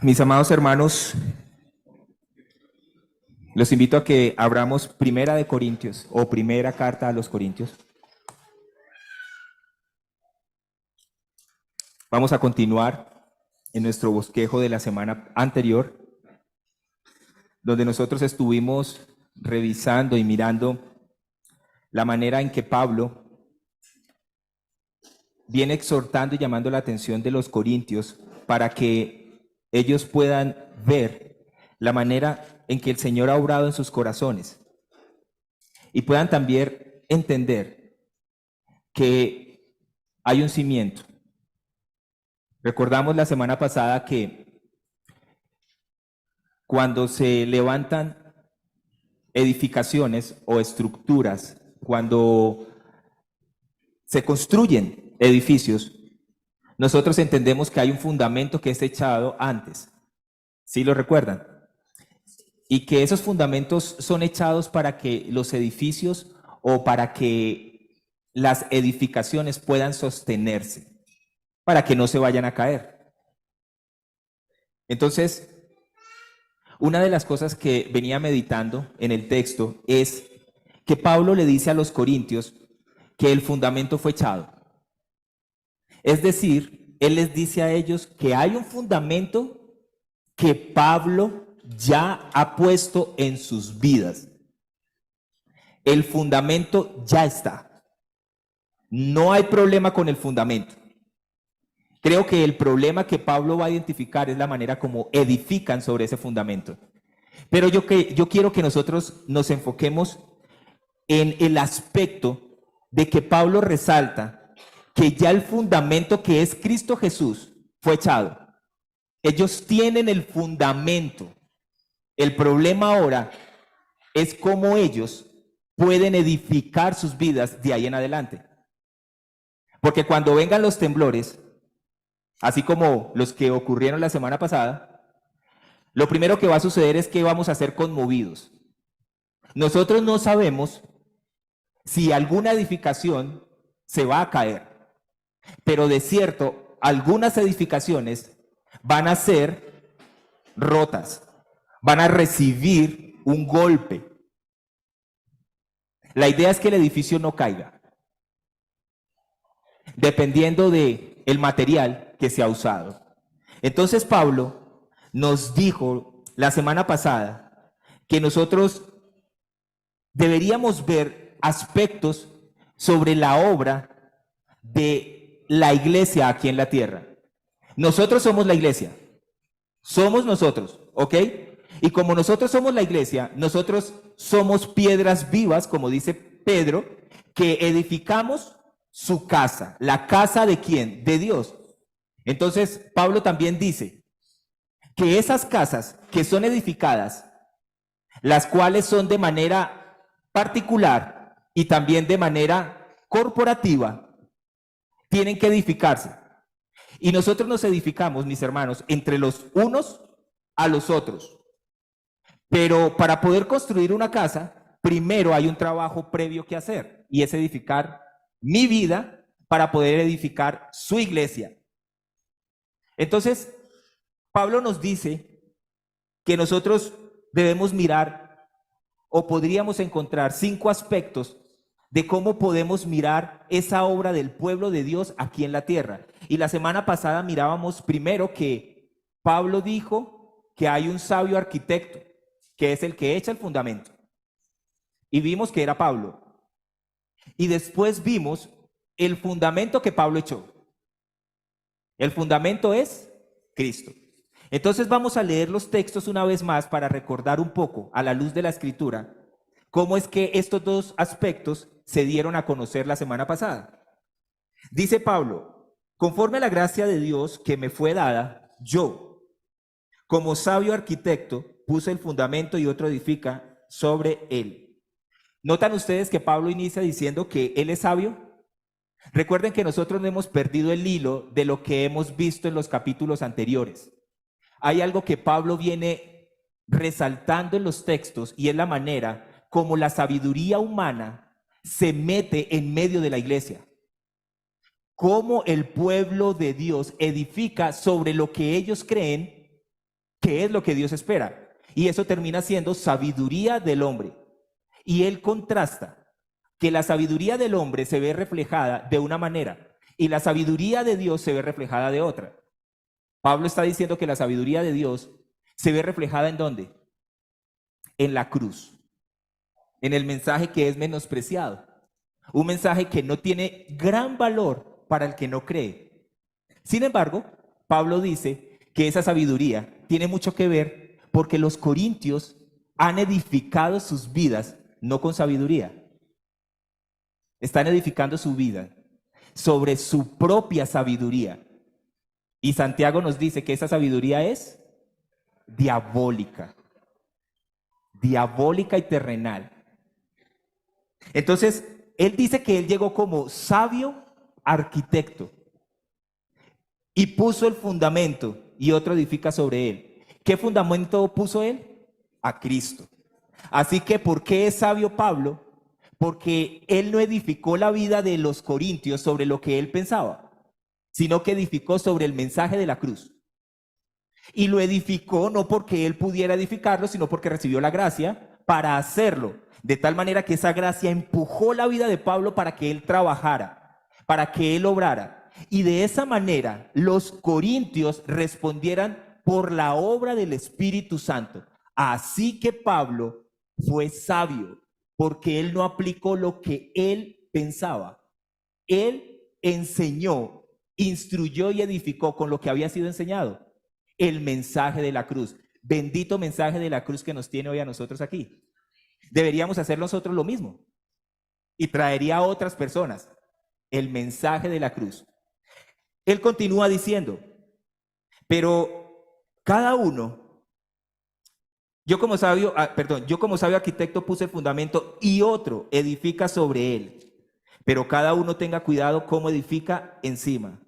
Mis amados hermanos, los invito a que abramos Primera de Corintios o Primera Carta a los Corintios. Vamos a continuar en nuestro bosquejo de la semana anterior, donde nosotros estuvimos revisando y mirando la manera en que Pablo viene exhortando y llamando la atención de los corintios para que ellos puedan ver la manera en que el Señor ha obrado en sus corazones y puedan también entender que hay un cimiento. Recordamos la semana pasada que cuando se levantan edificaciones o estructuras, cuando se construyen edificios, nosotros entendemos que hay un fundamento que es echado antes. ¿Sí lo recuerdan? Y que esos fundamentos son echados para que los edificios o para que las edificaciones puedan sostenerse, para que no se vayan a caer. Entonces, una de las cosas que venía meditando en el texto es que Pablo le dice a los corintios que el fundamento fue echado. Es decir, él les dice a ellos que hay un fundamento que Pablo ya ha puesto en sus vidas. El fundamento ya está. No hay problema con el fundamento. Creo que el problema que Pablo va a identificar es la manera como edifican sobre ese fundamento. Pero yo quiero que nosotros nos enfoquemos en el aspecto de que Pablo resalta que ya el fundamento que es Cristo Jesús fue echado. Ellos tienen el fundamento. El problema ahora es cómo ellos pueden edificar sus vidas de ahí en adelante. Porque cuando vengan los temblores, así como los que ocurrieron la semana pasada, lo primero que va a suceder es que vamos a ser conmovidos. Nosotros no sabemos si alguna edificación se va a caer, pero de cierto, algunas edificaciones van a ser rotas, van a recibir un golpe. La idea es que el edificio no caiga, dependiendo de el material que se ha usado. Entonces Pablo nos dijo la semana pasada que nosotros deberíamos ver aspectos sobre la obra de la iglesia aquí en la tierra. Nosotros somos la iglesia, somos nosotros, ¿ok? Y como nosotros somos la iglesia, nosotros somos piedras vivas, como dice Pedro, que edificamos su casa. ¿La casa de quién? De Dios. Entonces, Pablo también dice que esas casas que son edificadas, las cuales son de manera particular y también de manera corporativa, tienen que edificarse. Y nosotros nos edificamos, mis hermanos, entre los unos a los otros. Pero para poder construir una casa, primero hay un trabajo previo que hacer, y es edificar mi vida para poder edificar su iglesia. Entonces, Pablo nos dice que nosotros debemos mirar o podríamos encontrar 5 aspectos de cómo podemos mirar esa obra del pueblo de Dios aquí en la tierra. Y la semana pasada mirábamos primero que Pablo dijo que hay un sabio arquitecto, que es el que echa el fundamento. Y vimos que era Pablo. Y después vimos el fundamento que Pablo echó. El fundamento es Cristo. Entonces vamos a leer los textos una vez más para recordar un poco a la luz de la Escritura cómo es que estos dos aspectos se dieron a conocer la semana pasada. Dice Pablo: conforme a la gracia de Dios que me fue dada, yo, como sabio arquitecto, puse el fundamento y otro edifica sobre él. ¿Notan ustedes que Pablo inicia diciendo que él es sabio? Recuerden que nosotros no hemos perdido el hilo de lo que hemos visto en los capítulos anteriores. Hay algo que Pablo viene resaltando en los textos y es la manera como la sabiduría humana se mete en medio de la iglesia. Cómo el pueblo de Dios edifica sobre lo que ellos creen ¿Qué es lo que Dios espera? Y eso termina siendo sabiduría del hombre. Y él contrasta que la sabiduría del hombre se ve reflejada de una manera y la sabiduría de Dios se ve reflejada de otra. Pablo está diciendo que la sabiduría de Dios se ve reflejada ¿en dónde? En la cruz, en el mensaje que es menospreciado, un mensaje que no tiene gran valor para el que no cree. Sin embargo, Pablo dice que esa sabiduría tiene mucho que ver porque los corintios han edificado sus vidas no con sabiduría, están edificando su vida sobre su propia sabiduría. Y Santiago nos dice que esa sabiduría es diabólica, diabólica y terrenal. Entonces, él dice que él llegó como sabio arquitecto y puso el fundamento y otro edifica sobre él. ¿Qué fundamento puso él? A Cristo. Así que, ¿por qué es sabio Pablo? Porque él no edificó la vida de los corintios sobre lo que él pensaba, sino que edificó sobre el mensaje de la cruz. Y lo edificó no porque él pudiera edificarlo, sino porque recibió la gracia para hacerlo. De tal manera que esa gracia empujó la vida de Pablo para que él trabajara, para que él obrara. Y de esa manera los corintios respondieran por la obra del Espíritu Santo. Así que Pablo fue sabio, porque él no aplicó lo que él pensaba. Él enseñó, instruyó y edificó con lo que había sido enseñado. El mensaje de la cruz. Bendito mensaje de la cruz que nos tiene hoy a nosotros aquí. Deberíamos hacer nosotros lo mismo. Y traería a otras personas el mensaje de la cruz. Él continúa diciendo, pero cada uno, yo como sabio arquitecto puse el fundamento y otro edifica sobre él. Pero cada uno tenga cuidado cómo edifica encima.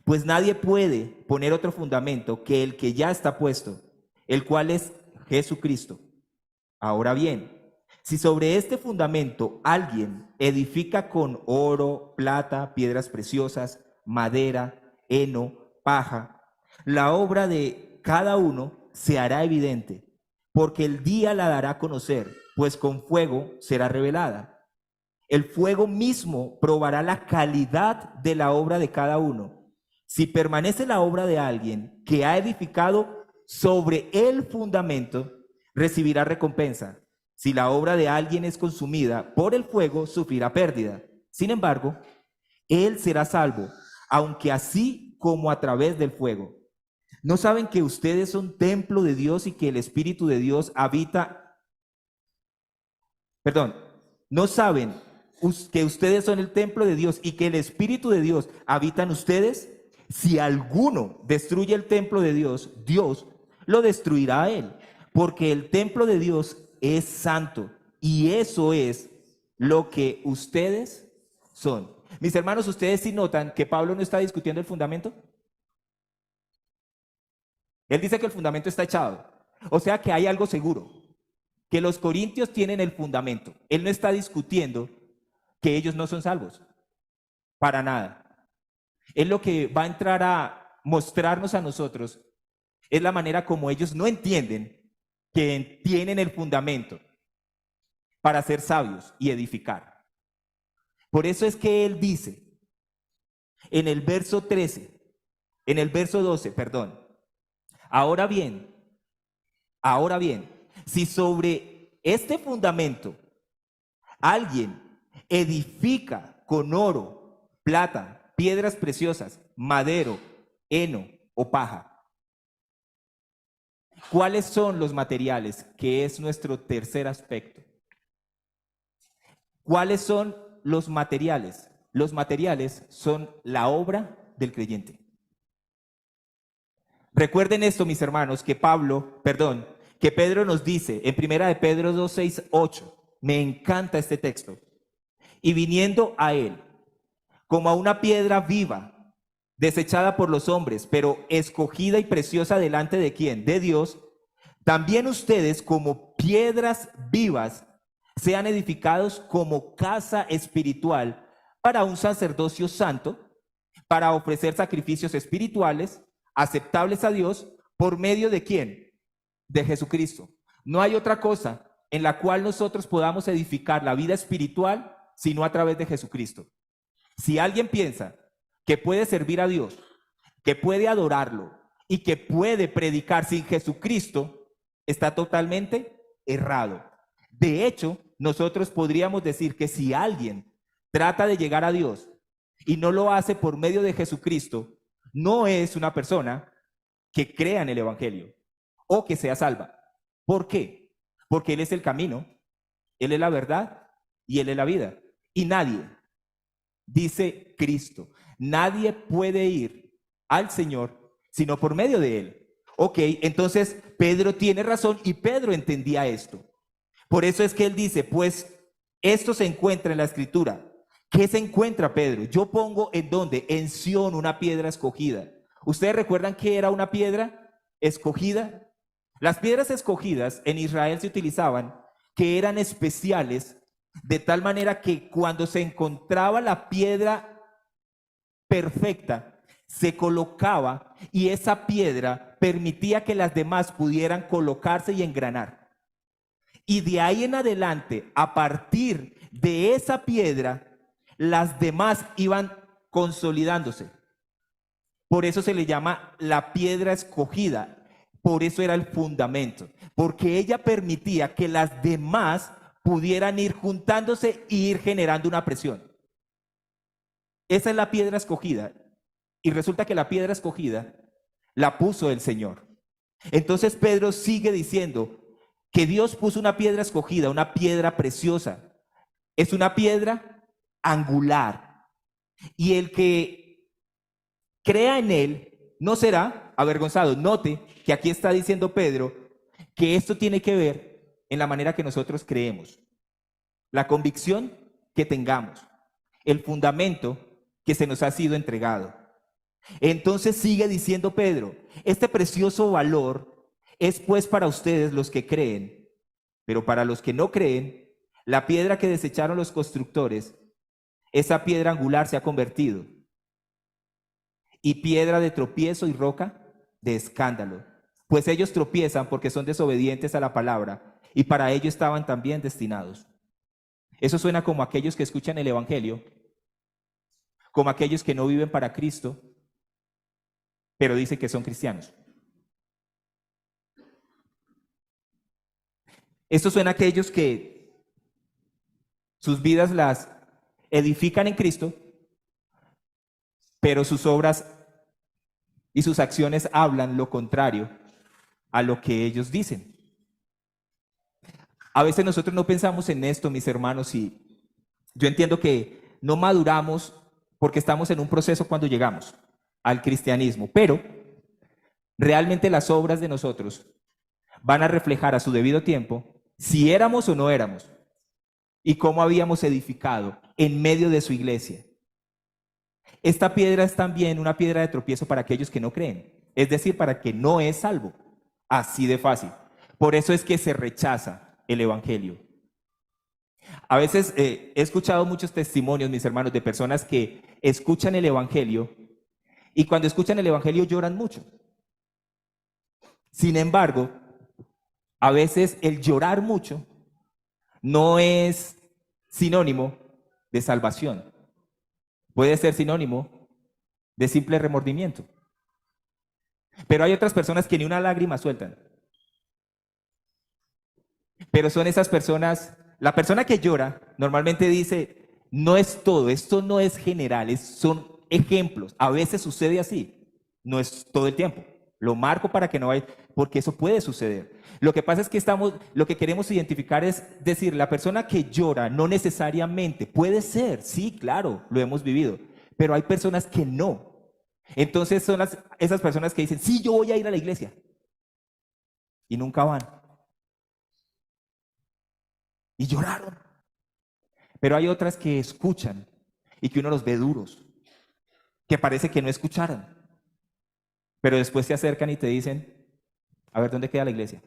Pues nadie puede poner otro fundamento que el que ya está puesto, el cual es Jesucristo. Ahora bien, si sobre este fundamento alguien edifica con oro, plata, piedras preciosas, madera, heno, paja, la obra de cada uno se hará evidente, porque el día la dará a conocer, pues con fuego será revelada. El fuego mismo probará la calidad de la obra de cada uno. Si permanece la obra de alguien que ha edificado sobre el fundamento, recibirá recompensa. Si la obra de alguien es consumida por el fuego, sufrirá pérdida. Sin embargo, él será salvo, aunque así como a través del fuego. ¿No saben que ustedes son templo de Dios y que el Espíritu de Dios habita? ¿No saben que ustedes son el templo de Dios y que el Espíritu de Dios habita en ustedes? Si alguno destruye el templo de Dios, Dios lo destruirá a él, porque el templo de Dios es santo y eso es lo que ustedes son. Mis hermanos, ¿ustedes sí notan que Pablo no está discutiendo el fundamento? Él dice que el fundamento está echado, o sea que hay algo seguro, que los corintios tienen el fundamento. Él no está discutiendo que ellos no son salvos, para nada. Él lo que va a entrar a mostrarnos a nosotros es la manera como ellos no entienden que tienen el fundamento para ser sabios y edificar. Por eso es que él dice en el verso 12, ahora bien, si sobre este fundamento alguien edifica con oro, plata, piedras preciosas, madero, heno o paja, ¿cuáles son los materiales? Que es nuestro tercer aspecto. ¿Cuáles son los materiales? Los materiales son la obra del creyente. Recuerden esto, mis hermanos, que Pedro nos dice en 1 de Pedro 2, 6, 8, me encanta este texto. Y viniendo a él, como a una piedra viva, desechada por los hombres, pero escogida y preciosa delante de ¿quién? De Dios, también ustedes como piedras vivas sean edificados como casa espiritual para un sacerdocio santo, para ofrecer sacrificios espirituales aceptables a Dios, ¿por medio de quién? de Jesucristo. No hay otra cosa en la cual nosotros podamos edificar la vida espiritual sino a través de Jesucristo. Si alguien piensa que puede servir a Dios, que puede adorarlo y que puede predicar sin Jesucristo, está totalmente errado. De hecho, nosotros podríamos decir que si alguien trata de llegar a Dios y no lo hace por medio de Jesucristo, no es una persona que crea en el Evangelio o que sea salva. ¿Por qué? Porque Él es el camino, Él es la verdad y Él es la vida. Y nadie, dice Cristo, nadie puede ir al Señor sino por medio de Él. Ok, entonces Pedro tiene razón y Pedro entendía esto. Por eso es que él dice, pues esto se encuentra en la Escritura. ¿Qué se encuentra, Pedro? Yo pongo en donde, en Sión, una piedra escogida. ¿Ustedes recuerdan qué era una piedra escogida? Las piedras escogidas en Israel se utilizaban, que eran especiales, de tal manera que cuando se encontraba la piedra perfecta, se colocaba y esa piedra permitía que las demás pudieran colocarse y engranar. Y de ahí en adelante, a partir de esa piedra, las demás iban consolidándose. Por eso se le llama la piedra escogida. Por eso era el fundamento. Porque ella permitía que las demás pudieran ir juntándose e ir generando una presión. Esa es la piedra escogida. Y resulta que la piedra escogida la puso el Señor. Entonces Pedro sigue diciendo que Dios puso una piedra escogida, una piedra preciosa. Es una piedra angular. Y el que crea en él no será avergonzado. Note que aquí está diciendo Pedro que esto tiene que ver en la manera que nosotros creemos, la convicción que tengamos, el fundamento que se nos ha sido entregado. Entonces sigue diciendo Pedro, este precioso valor es pues para ustedes los que creen, pero para los que no creen, la piedra que desecharon los constructores, esa piedra angular se ha convertido, y piedra de tropiezo y roca de escándalo, pues ellos tropiezan porque son desobedientes a la palabra, y para ello estaban también destinados. Eso suena como aquellos que escuchan el Evangelio, como aquellos que no viven para Cristo, pero dicen que son cristianos. Esto suena a aquellos que sus vidas las edifican en Cristo, pero sus obras y sus acciones hablan lo contrario a lo que ellos dicen. A veces nosotros no pensamos en esto, mis hermanos, y yo entiendo que no maduramos porque estamos en un proceso cuando llegamos al cristianismo, pero realmente las obras de nosotros van a reflejar a su debido tiempo si éramos o no éramos y cómo habíamos edificado en medio de su iglesia. Esta piedra es también una piedra de tropiezo para aquellos que no creen, es decir, para que no es salvo, así de fácil. Por eso es que se rechaza el Evangelio. A veces he escuchado muchos testimonios, mis hermanos, de personas que escuchan el Evangelio y cuando escuchan el Evangelio lloran mucho. Sin embargo, a veces el llorar mucho no es sinónimo de salvación. Puede ser sinónimo de simple remordimiento. Pero hay otras personas que ni una lágrima sueltan. Pero son esas personas, la persona que llora normalmente dice, no es todo, esto no es general, son ejemplos. A veces sucede así, no es todo el tiempo. Lo marco para que no vaya, porque eso puede suceder. Lo que pasa es que lo que queremos identificar es decir, la persona que llora no necesariamente, puede ser, sí, claro, lo hemos vivido, pero hay personas que no. Entonces son esas personas que dicen, sí, yo voy a ir a la iglesia, y nunca van. Y lloraron. Pero hay otras que escuchan y que uno los ve duros, que parece que no escucharon, pero después se acercan y te dicen, a ver, ¿dónde queda la iglesia?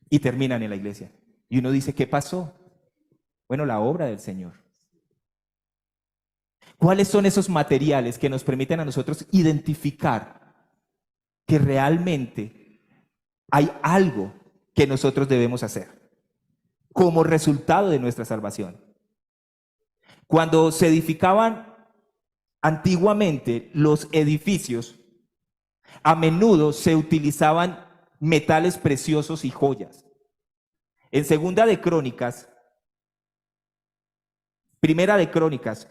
Y terminan en la iglesia. Y uno dice, ¿qué pasó? Bueno, la obra del Señor. ¿Cuáles son esos materiales que nos permiten a nosotros identificar que realmente hay algo que nosotros debemos hacer como resultado de nuestra salvación. Cuando se edificaban antiguamente los edificios, a menudo se utilizaban metales preciosos y joyas. En Primera de Crónicas,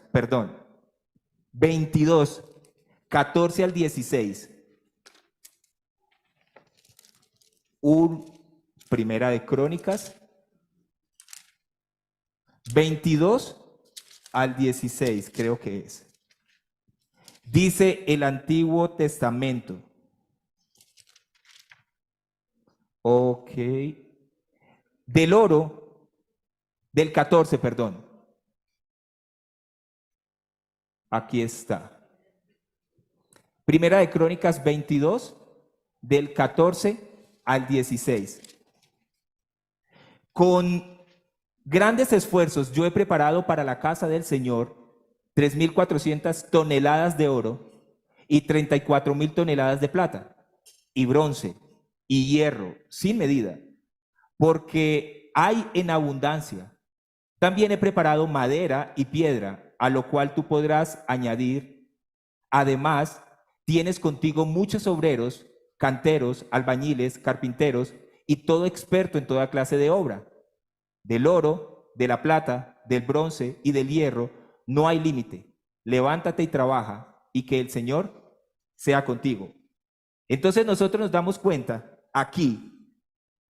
22, 14 al 16. Primera de Crónicas, 22 al 16, creo que es. Dice el Antiguo Testamento. Ok. Del oro, del 14, perdón. Aquí está. Primera de Crónicas 22, del 14 al 16. Con grandes esfuerzos yo he preparado para la casa del Señor 3.400 toneladas de oro y 34.000 toneladas de plata y bronce y hierro sin medida, porque hay en abundancia. También he preparado madera y piedra, a lo cual tú podrás añadir. Además, tienes contigo muchos obreros, canteros, albañiles, carpinteros y todo experto en toda clase de obra. Del oro, de la plata, del bronce y del hierro no hay límite. Levántate y trabaja, y que el Señor sea contigo. Entonces nosotros nos damos cuenta aquí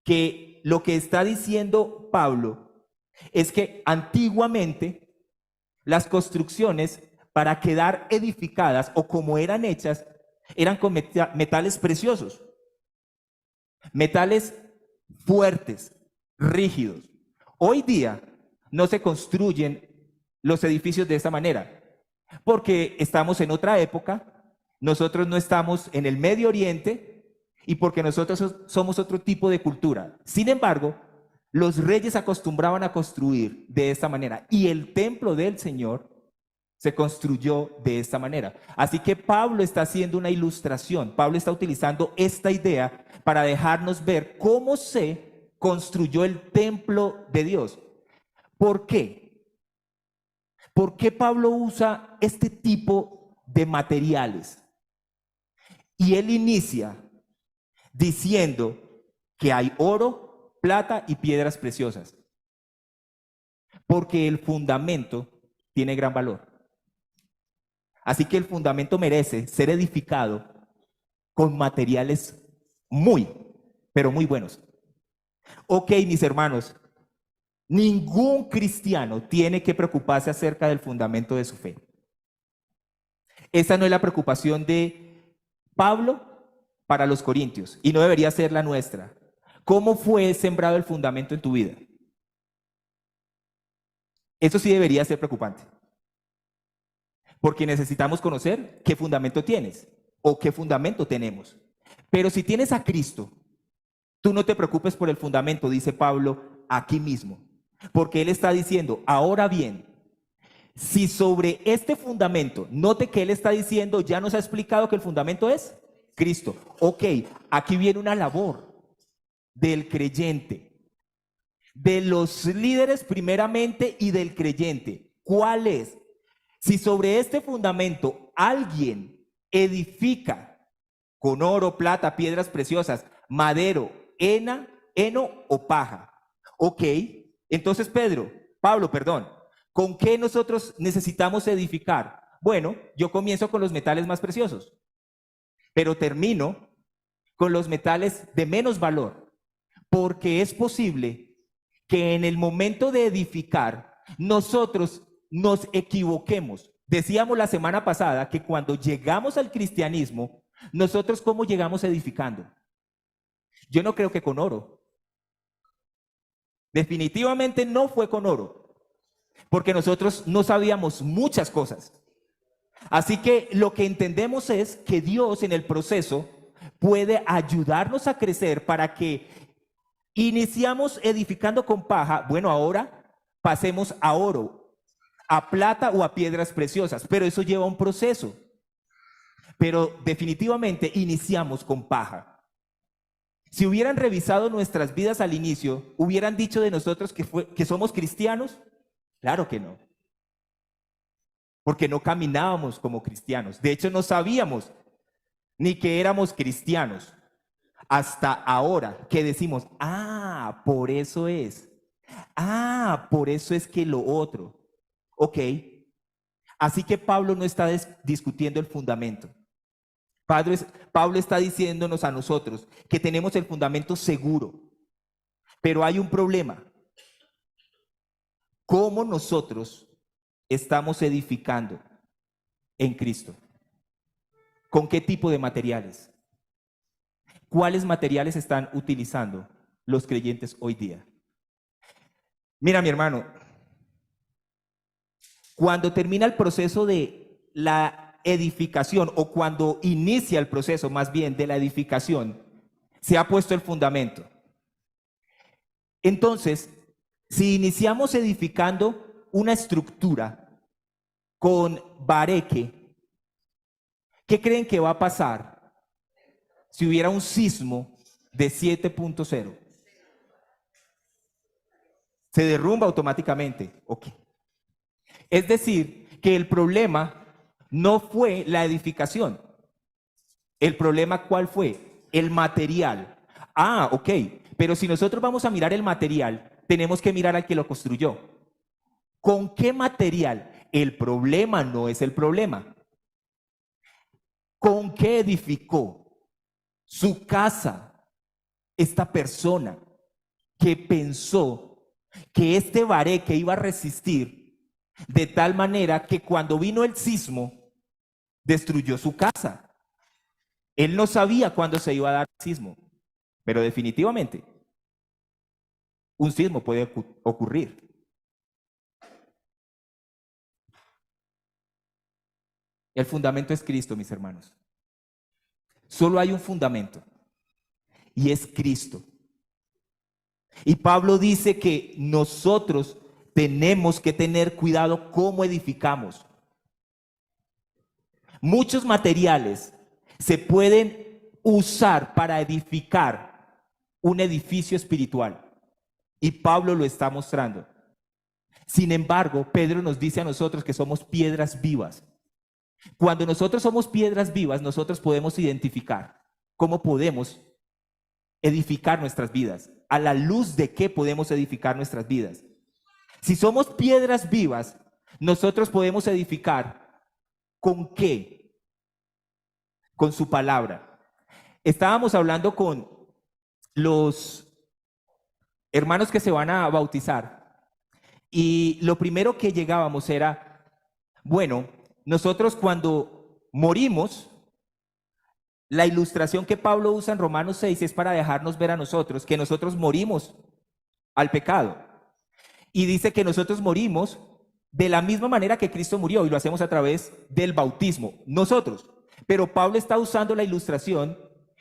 que lo que está diciendo Pablo es que antiguamente las construcciones, para quedar edificadas o como eran hechas, eran con metales preciosos, metales fuertes, rígidos. Hoy día no se construyen los edificios de esta manera, porque estamos en otra época, nosotros no estamos en el Medio Oriente y porque nosotros somos otro tipo de cultura. Sin embargo, los reyes acostumbraban a construir de esta manera y el templo del Señor se construyó de esta manera. Así que Pablo está haciendo una ilustración, Pablo está utilizando esta idea para dejarnos ver cómo se construyó el templo de Dios. ¿Por qué? ¿Por qué Pablo usa este tipo de materiales? Y él inicia diciendo que hay oro, plata y piedras preciosas, porque el fundamento tiene gran valor. Así que el fundamento merece ser edificado con materiales muy, pero muy buenos. Ok, mis hermanos, ningún cristiano tiene que preocuparse acerca del fundamento de su fe. Esa no es la preocupación de Pablo para los corintios y no debería ser la nuestra. ¿Cómo fue sembrado el fundamento en tu vida? Eso sí debería ser preocupante. Porque necesitamos conocer qué fundamento tienes o qué fundamento tenemos. Pero si tienes a Cristo, tú no te preocupes por el fundamento, dice Pablo aquí mismo. Porque él está diciendo, ahora bien, si sobre este fundamento, note que él está diciendo, ya nos ha explicado que el fundamento es Cristo. Ok, aquí viene una labor del creyente, de los líderes primeramente y del creyente. ¿Cuál es? Si sobre este fundamento alguien edifica con oro, plata, piedras preciosas, madero, heno o paja. Ok, entonces Pablo, ¿con qué nosotros necesitamos edificar? Bueno, yo comienzo con los metales más preciosos, pero termino con los metales de menos valor. Porque es posible que en el momento de edificar nosotros nos equivoquemos. Decíamos la semana pasada que cuando llegamos al cristianismo, nosotros ¿cómo llegamos edificando? Yo no creo que con oro. Definitivamente no fue con oro, porque nosotros no sabíamos muchas cosas. Así que lo que entendemos es que Dios en el proceso puede ayudarnos a crecer para que iniciamos edificando con paja, bueno, ahora pasemos a oro, a plata o a piedras preciosas, pero eso lleva un proceso. pero definitivamente iniciamos con paja. Si hubieran revisado nuestras vidas al inicio, ¿hubieran dicho de nosotros que somos cristianos? Claro que no, porque no caminábamos como cristianos. De hecho, no sabíamos ni que éramos cristianos. Hasta ahora que decimos, por eso es. Por eso es que lo otro. Ok. Así que Pablo no está discutiendo el fundamento. Pablo está diciéndonos a nosotros que tenemos el fundamento seguro. Pero hay un problema. ¿Cómo nosotros estamos edificando en Cristo? ¿Con qué tipo de materiales? ¿Cuáles materiales están utilizando los creyentes hoy día? Mira, mi hermano, cuando termina el proceso de la edificación, o cuando inicia el proceso más bien de la edificación, se ha puesto el fundamento. Entonces, si iniciamos edificando una estructura con bareque, ¿qué creen que va a pasar si hubiera un sismo de 7.0? Se derrumba automáticamente. Ok. Es decir, que el problema no fue la edificación. ¿El problema cuál fue? El material. Ok. Pero si nosotros vamos a mirar el material, tenemos que mirar al que lo construyó. ¿Con qué material? El problema no es el problema. ¿Con qué edificó su casa esta persona que pensó que este bareque iba a resistir de tal manera que cuando vino el sismo destruyó su casa? Él no sabía cuándo se iba a dar el sismo, pero definitivamente un sismo puede ocurrir. El fundamento es Cristo, mis hermanos. Solo hay un fundamento y es Cristo. Y Pablo dice que nosotros tenemos que tener cuidado cómo edificamos. Muchos materiales se pueden usar para edificar un edificio espiritual. Y Pablo lo está mostrando. Sin embargo, Pedro nos dice a nosotros que somos piedras vivas. Cuando nosotros somos piedras vivas, nosotros podemos identificar cómo podemos edificar nuestras vidas. ¿A la luz de qué podemos edificar nuestras vidas? Si somos piedras vivas, nosotros podemos edificar ¿con qué? Con su palabra. Estábamos hablando con los hermanos que se van a bautizar y lo primero que llegábamos era, bueno, nosotros cuando morimos, la ilustración que Pablo usa en Romanos 6 es para dejarnos ver a nosotros que nosotros morimos al pecado. Y dice que nosotros morimos de la misma manera que Cristo murió, y lo hacemos a través del bautismo, nosotros. Pero Pablo está usando la ilustración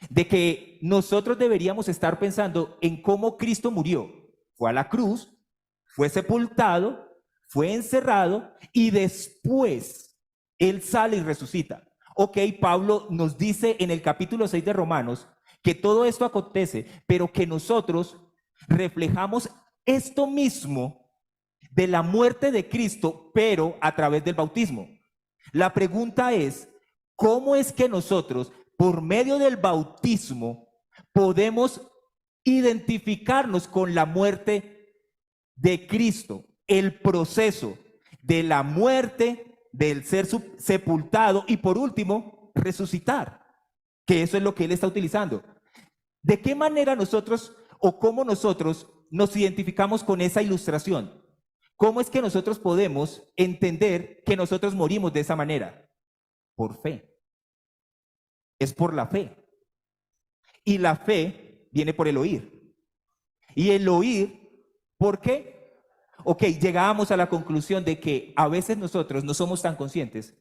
de que nosotros deberíamos estar pensando en cómo Cristo murió. Fue a la cruz, fue sepultado, fue encerrado y después Él sale y resucita. Ok, Pablo nos dice en el capítulo 6 de Romanos que todo esto acontece, pero que nosotros reflejamos esto mismo de la muerte de Cristo, pero a través del bautismo. La pregunta es, ¿cómo es que nosotros, por medio del bautismo, podemos identificarnos con la muerte de Cristo? El proceso de la muerte, del ser sepultado y por último, resucitar, que eso es lo que él está utilizando. ¿De qué manera nosotros o cómo nosotros nos identificamos con esa ilustración? ¿Cómo es que nosotros podemos entender que nosotros morimos de esa manera? Por fe. Es por la fe. Y la fe viene por el oír. Y el oír, ¿por qué? Ok, llegábamos a la conclusión de que a veces nosotros no somos tan conscientes,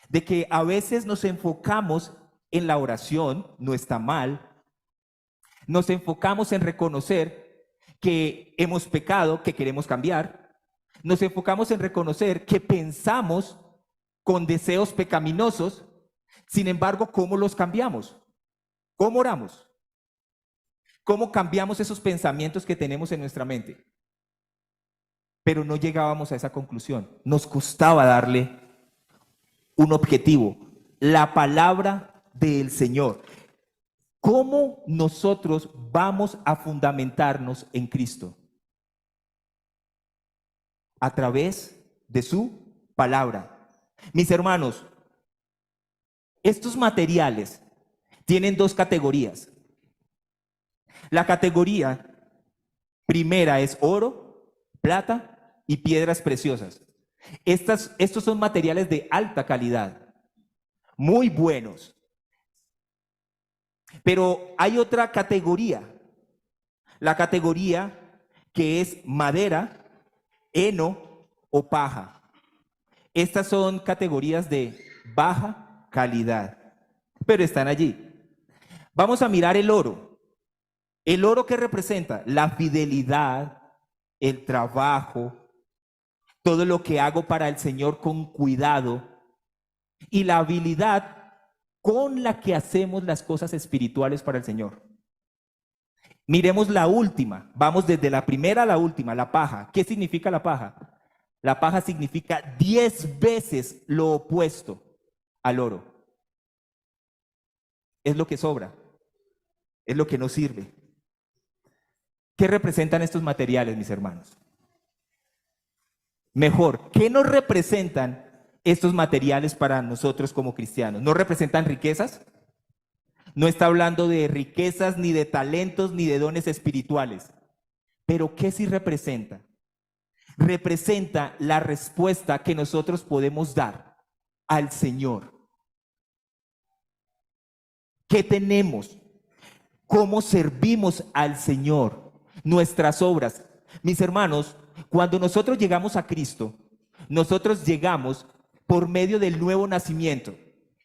de que a veces nos enfocamos en la oración, no está mal, nos enfocamos en reconocer que hemos pecado, que queremos cambiar, nos enfocamos en reconocer que pensamos con deseos pecaminosos, Sin embargo, ¿cómo los cambiamos? ¿Cómo oramos? ¿Cómo cambiamos esos pensamientos que tenemos en nuestra mente? Pero no llegábamos a esa conclusión. Nos costaba darle un objetivo, la palabra del Señor. ¿Cómo nosotros vamos a fundamentarnos en Cristo? A través de su palabra. Mis hermanos, estos materiales tienen dos categorías. La categoría primera es oro, plata y piedras preciosas. Estos son materiales de alta calidad, muy buenos. Pero hay otra categoría, la categoría que es madera, heno o paja. Estas son categorías de baja calidad, pero están allí. Vamos a mirar el oro. El oro, ¿qué representa? La fidelidad, el trabajo, todo lo que hago para el Señor con cuidado y la habilidad con la que hacemos las cosas espirituales para el Señor. Miremos la última, vamos desde la primera a la última, la paja. ¿Qué significa la paja? La paja significa 10 veces lo opuesto al oro. Es lo que sobra, es lo que no sirve. ¿Qué representan estos materiales, mis hermanos? Mejor, ¿qué nos representan estos materiales para nosotros como cristianos? ¿No representan riquezas? No está hablando de riquezas, ni de talentos, ni de dones espirituales. Pero ¿qué sí representa? Representa la respuesta que nosotros podemos dar al Señor. ¿Qué tenemos? ¿Cómo servimos al Señor? Nuestras obras. Mis hermanos, cuando nosotros llegamos a Cristo, nosotros llegamos por medio del nuevo nacimiento.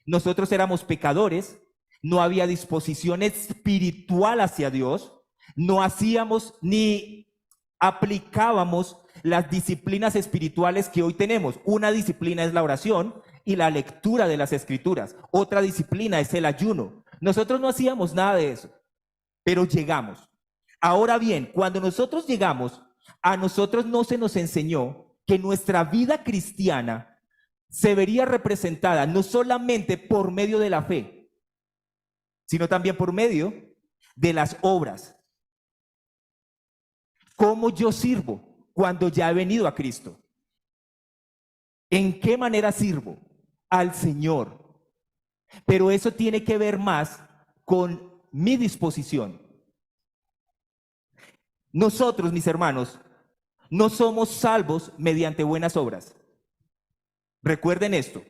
Nosotros éramos pecadores, no había disposición espiritual hacia Dios, no hacíamos ni aplicábamos las disciplinas espirituales que hoy tenemos. Una disciplina es la oración y la lectura de las escrituras. Otra disciplina es el ayuno. Nosotros no hacíamos nada de eso, pero llegamos. Ahora bien, cuando nosotros llegamos, a nosotros no se nos enseñó que nuestra vida cristiana se vería representada no solamente por medio de la fe, sino también por medio de las obras. ¿Cómo yo sirvo cuando ya he venido a Cristo? ¿En qué manera sirvo al Señor? Pero eso tiene que ver más con mi disposición. Nosotros, mis hermanos, no somos salvos mediante buenas obras. Recuerden esto.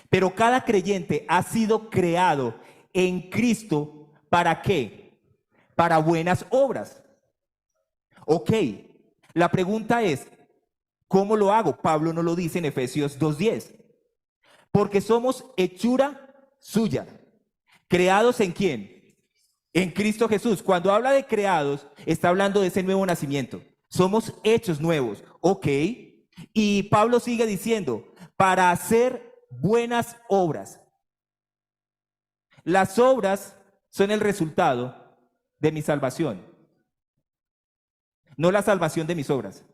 Pero cada creyente ha sido creado en Cristo, ¿para qué? Para buenas obras. Ok, la pregunta es, ¿cómo lo hago? Pablo nos lo dice en Efesios 2:10. Porque somos hechura suya. ¿Creados en quién? En Cristo Jesús. Cuando habla de creados, está hablando de ese nuevo nacimiento. Somos hechos nuevos. Ok. Y Pablo sigue diciendo, para hacer buenas obras. Las obras son el resultado de mi salvación. No la salvación de mis obras,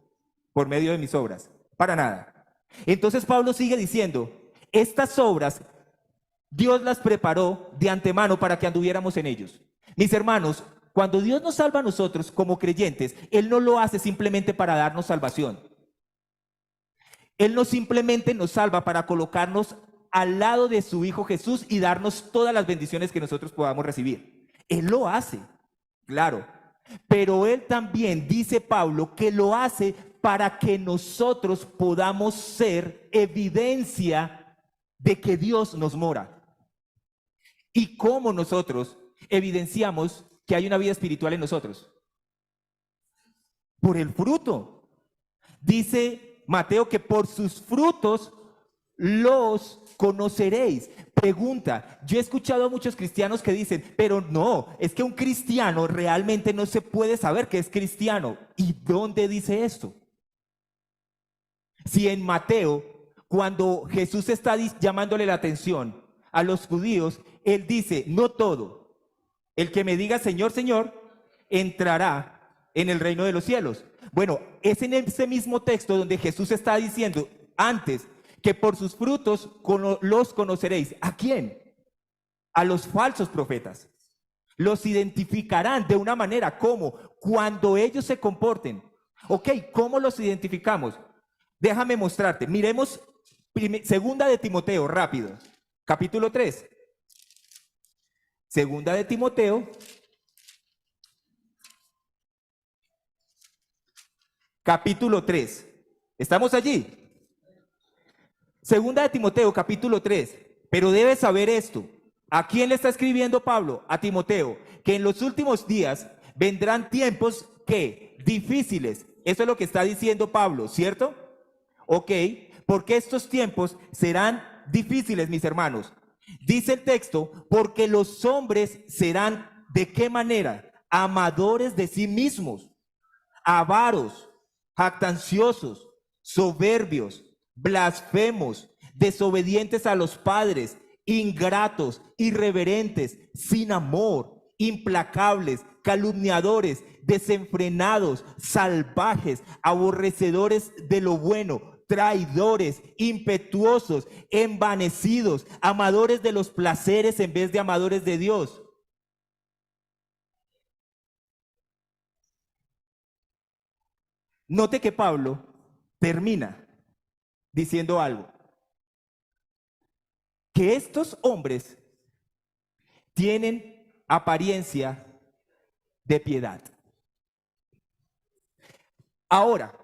por medio de mis obras. Para nada. Entonces Pablo sigue diciendo, estas obras Dios las preparó de antemano para que anduviéramos en ellos. Mis hermanos, cuando Dios nos salva a nosotros como creyentes, Él no lo hace simplemente para darnos salvación. Él no simplemente nos salva para colocarnos al lado de su Hijo Jesús y darnos todas las bendiciones que nosotros podamos recibir. Él lo hace, claro. Pero Él también, dice Pablo, que lo hace para que nosotros podamos ser evidencia de que Dios nos mora. ¿Y cómo nosotros evidenciamos que hay una vida espiritual en nosotros? Por el fruto. Dice Mateo que por sus frutos los conoceréis. Pregunta, yo he escuchado a muchos cristianos que dicen, pero no, es que un cristiano realmente no se puede saber que es cristiano. ¿Y dónde dice esto? Si en Mateo cuando Jesús está llamándole la atención a los judíos, él dice, no todo el que me diga Señor, Señor, entrará en el reino de los cielos. Bueno, es en ese mismo texto donde Jesús está diciendo antes que por sus frutos los conoceréis. ¿A quién? A los falsos profetas. Los identificarán de una manera como cuando ellos se comporten. Ok, ¿cómo los identificamos? Déjame mostrarte. Miremos segunda de Timoteo, rápido. Capítulo 3. Segunda de Timoteo. Capítulo 3. ¿Estamos allí? Segunda de Timoteo, capítulo 3. Pero debes saber esto. ¿A quién le está escribiendo Pablo? A Timoteo. Que en los últimos días vendrán tiempos que difíciles. Eso es lo que está diciendo Pablo, ¿cierto? Ok, porque estos tiempos serán difíciles, mis hermanos. Dice el texto, porque los hombres serán, ¿de qué manera? Amadores de sí mismos, avaros, jactanciosos, soberbios, blasfemos, desobedientes a los padres, ingratos, irreverentes, sin amor, implacables, calumniadores, desenfrenados, salvajes, aborrecedores de lo bueno, traidores, impetuosos, envanecidos, amadores de los placeres en vez de amadores de Dios. Note que Pablo termina diciendo algo, que estos hombres tienen apariencia de piedad. Ahora,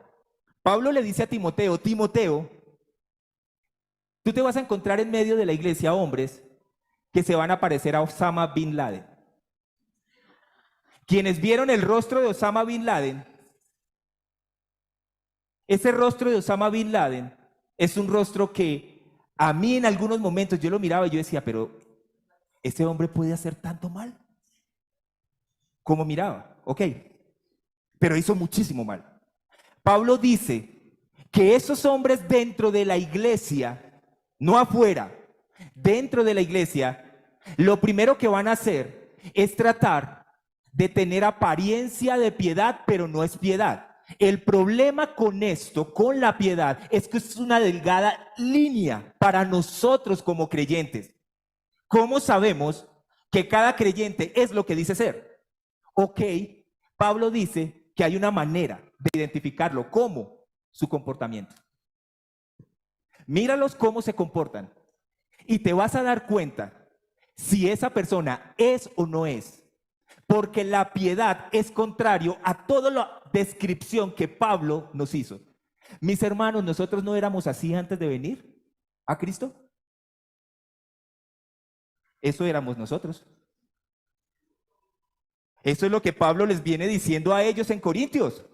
Pablo le dice a Timoteo, Timoteo, tú te vas a encontrar en medio de la iglesia hombres que se van a parecer a Osama Bin Laden. Quienes vieron el rostro de Osama Bin Laden, ese rostro de Osama Bin Laden es un rostro que a mí en algunos momentos yo lo miraba y yo decía, pero ¿ese hombre puede hacer tanto mal? ¿Cómo miraba? Ok, pero hizo muchísimo mal. Pablo dice que esos hombres dentro de la iglesia, no afuera, dentro de la iglesia, lo primero que van a hacer es tratar de tener apariencia de piedad, pero no es piedad. El problema con esto, con la piedad, es que es una delgada línea para nosotros como creyentes. ¿Cómo sabemos que cada creyente es lo que dice ser? Ok, Pablo dice que hay una manera de identificarlo. ¿Cómo? Su comportamiento. Míralos cómo se comportan y te vas a dar cuenta si esa persona es o no es. Porque la piedad es contrario a toda la descripción que Pablo nos hizo. Mis hermanos, ¿nosotros no éramos así antes de venir a Cristo? Eso éramos nosotros. Eso es lo que Pablo les viene diciendo a ellos en Corintios.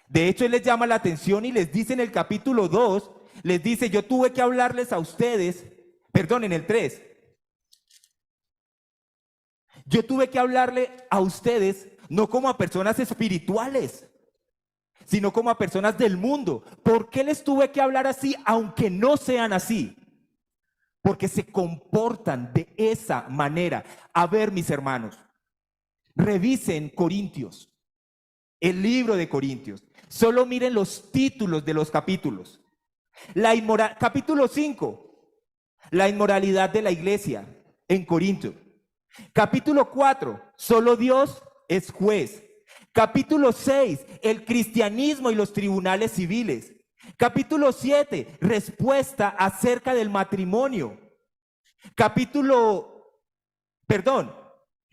De hecho, él les llama la atención y les dice en el capítulo 2, les dice, yo tuve que hablarles a ustedes, perdón, en el 3. Yo tuve que hablarle a ustedes no como a personas espirituales, sino como a personas del mundo. ¿Por qué les tuve que hablar así, aunque no sean así? Porque se comportan de esa manera. A ver, mis hermanos, revisen Corintios, el libro de Corintios. Solo miren los títulos de los capítulos. Capítulo 5, la inmoralidad de la iglesia en Corinto. Capítulo 4, solo Dios es juez. Capítulo 6, el cristianismo y los tribunales civiles. Capítulo 7, respuesta acerca del matrimonio.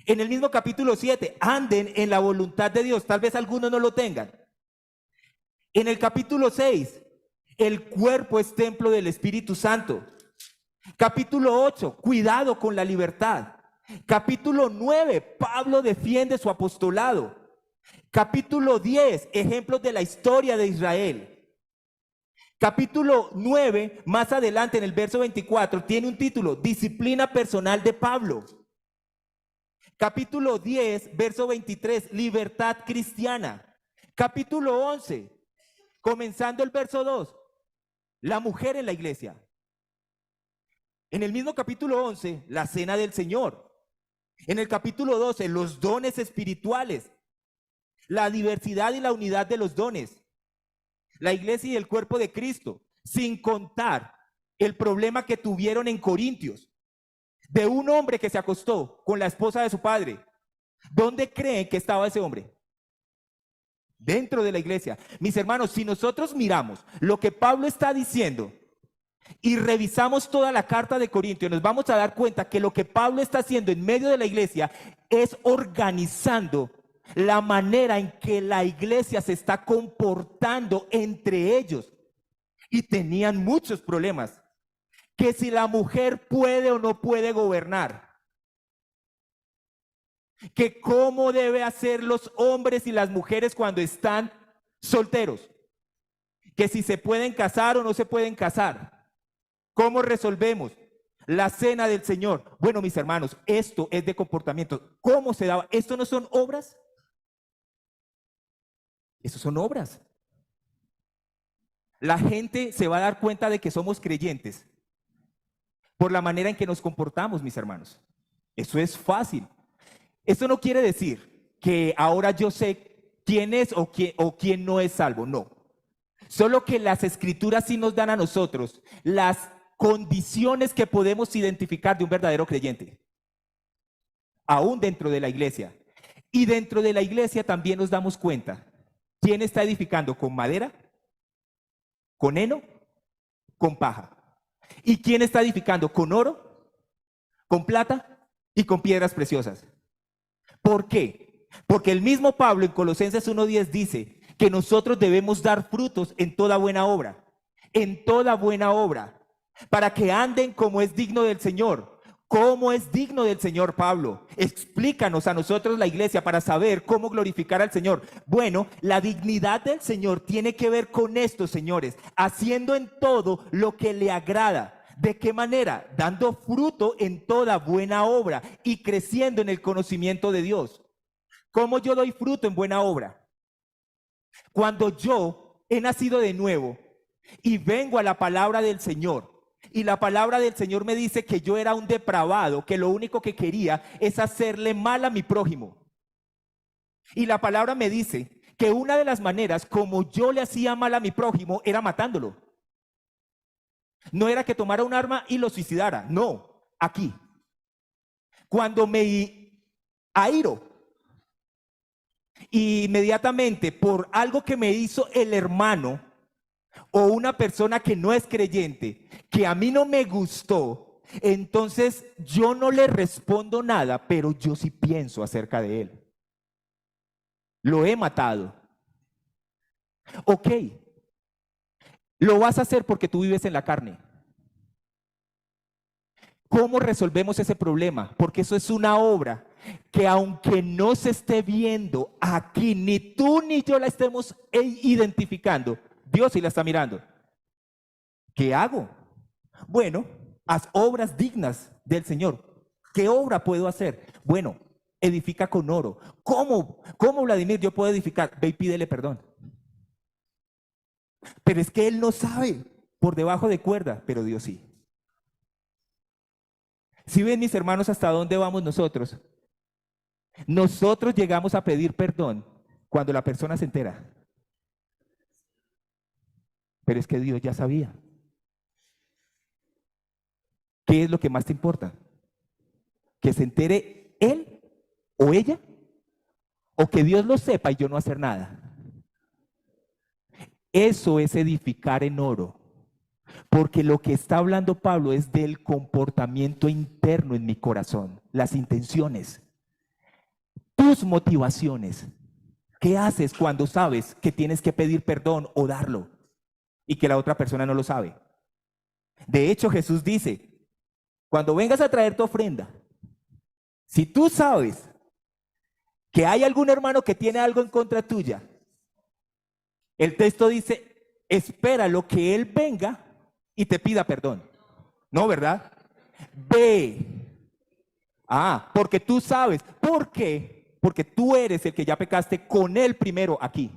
En el mismo capítulo 7, anden en la voluntad de Dios. Tal vez algunos no lo tengan. En el capítulo 6, el cuerpo es templo del Espíritu Santo. Capítulo 8, cuidado con la libertad. Capítulo 9, Pablo defiende su apostolado. Capítulo 10, ejemplos de la historia de Israel. Capítulo 9, más adelante en el verso 24, tiene un título, disciplina personal de Pablo. Capítulo 10, verso 23, libertad cristiana. Capítulo 11, comenzando el verso 2, la mujer en la iglesia. En el mismo capítulo 11, la cena del Señor. En el capítulo 12, los dones espirituales, la diversidad y la unidad de los dones, la iglesia y el cuerpo de Cristo, sin contar el problema que tuvieron en Corintios, de un hombre que se acostó con la esposa de su padre. ¿Dónde creen que estaba ese hombre? Dentro de la iglesia. Mis hermanos, si nosotros miramos lo que Pablo está diciendo y revisamos toda la carta de Corintios, nos vamos a dar cuenta que lo que Pablo está haciendo en medio de la iglesia es organizando la manera en que la iglesia se está comportando entre ellos. Y tenían muchos problemas. Que si la mujer puede o no puede gobernar. Que cómo debe hacer los hombres y las mujeres cuando están solteros. Que si se pueden casar o no se pueden casar. ¿Cómo resolvemos? La cena del Señor. Bueno, mis hermanos, esto es de comportamiento. ¿Cómo se daba? ¿Esto no son obras? Eso son obras. La gente se va a dar cuenta de que somos creyentes por la manera en que nos comportamos, mis hermanos. Eso es fácil. Esto no quiere decir que ahora yo sé quién es o quién no es salvo, no. Solo que las escrituras sí nos dan a nosotros las condiciones que podemos identificar de un verdadero creyente, aún dentro de la iglesia. Y dentro de la iglesia también nos damos cuenta quién está edificando con madera, con heno, con paja. ¿Y quién está edificando con oro, con plata y con piedras preciosas? ¿Por qué? Porque el mismo Pablo en Colosenses 1:10 dice que nosotros debemos dar frutos en toda buena obra, para que anden como es digno del Señor. ¿Cómo es digno del Señor, Pablo? Explícanos a nosotros, la iglesia, para saber cómo glorificar al Señor. Bueno, la dignidad del Señor tiene que ver con esto, señores, haciendo en todo lo que le agrada. ¿De qué manera? Dando fruto en toda buena obra y creciendo en el conocimiento de Dios. ¿Cómo yo doy fruto en buena obra? Cuando yo he nacido de nuevo y vengo a la palabra del Señor, y la palabra del Señor me dice que yo era un depravado, que lo único que quería es hacerle mal a mi prójimo. Y la palabra me dice que una de las maneras como yo le hacía mal a mi prójimo era matándolo. No era que tomara un arma y lo suicidara, no, aquí. Cuando me airo inmediatamente por algo que me hizo el hermano o una persona que no es creyente, que a mí no me gustó, entonces yo no le respondo nada, pero yo sí pienso acerca de él. Lo he matado. Ok, lo vas a hacer porque tú vives en la carne. ¿Cómo resolvemos ese problema? Porque eso es una obra que aunque no se esté viendo aquí, ni tú ni yo la estemos identificando, Dios sí la está mirando. ¿Qué hago? Bueno, haz obras dignas del Señor. ¿Qué obra puedo hacer? Bueno, edifica con oro. ¿Cómo, Vladimir, yo puedo edificar? Ve y pídele perdón. Pero es que él no sabe, por debajo de cuerda, pero Dios sí. Si ven, mis hermanos, hasta dónde vamos nosotros. Nosotros llegamos a pedir perdón cuando la persona se entera. Pero es que Dios ya sabía. ¿Qué es lo que más te importa? ¿Que se entere él o ella? ¿O que Dios lo sepa y yo no hacer nada? Eso es edificar en oro. Porque lo que está hablando Pablo es del comportamiento interno en mi corazón, las intenciones, tus motivaciones. ¿Qué haces cuando sabes que tienes que pedir perdón o darlo y que la otra persona no lo sabe? De hecho, Jesús dice, cuando vengas a traer tu ofrenda, si tú sabes que hay algún hermano que tiene algo en contra tuya, el texto dice, espera lo que él venga y te pida perdón. No, ¿verdad? Ve. Porque tú sabes. ¿Por qué? Porque tú eres el que ya pecaste con él primero aquí.